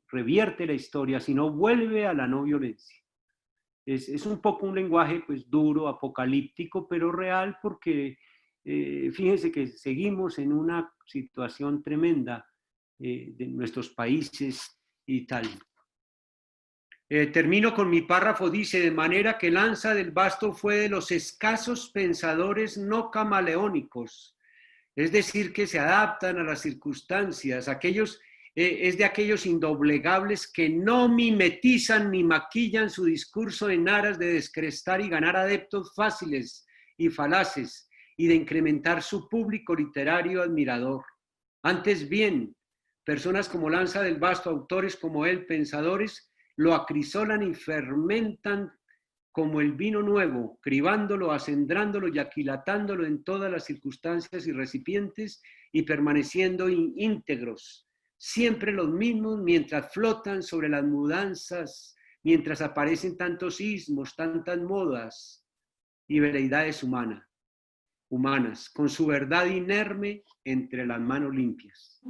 revierte la historia, si no vuelve a la no violencia. Es un poco un lenguaje pues duro, apocalíptico, pero real, porque fíjense que seguimos en una situación tremenda de nuestros países y tal. Termino con mi párrafo, dice, de manera que Lanza del Basto fue de los escasos pensadores no camaleónicos, es decir, que se adaptan a las circunstancias, es de aquellos indoblegables que no mimetizan ni maquillan su discurso en aras de descrestar y ganar adeptos fáciles y falaces y de incrementar su público literario admirador. Antes bien, personas como Lanza del Basto, autores como él, pensadores, lo acrisolan y fermentan como el vino nuevo, cribándolo, acendrándolo y aquilatándolo en todas las circunstancias y recipientes y permaneciendo íntegros, siempre los mismos mientras flotan sobre las mudanzas, mientras aparecen tantos ismos, tantas modas y veleidades humanas, con su verdad inerme entre las manos limpias.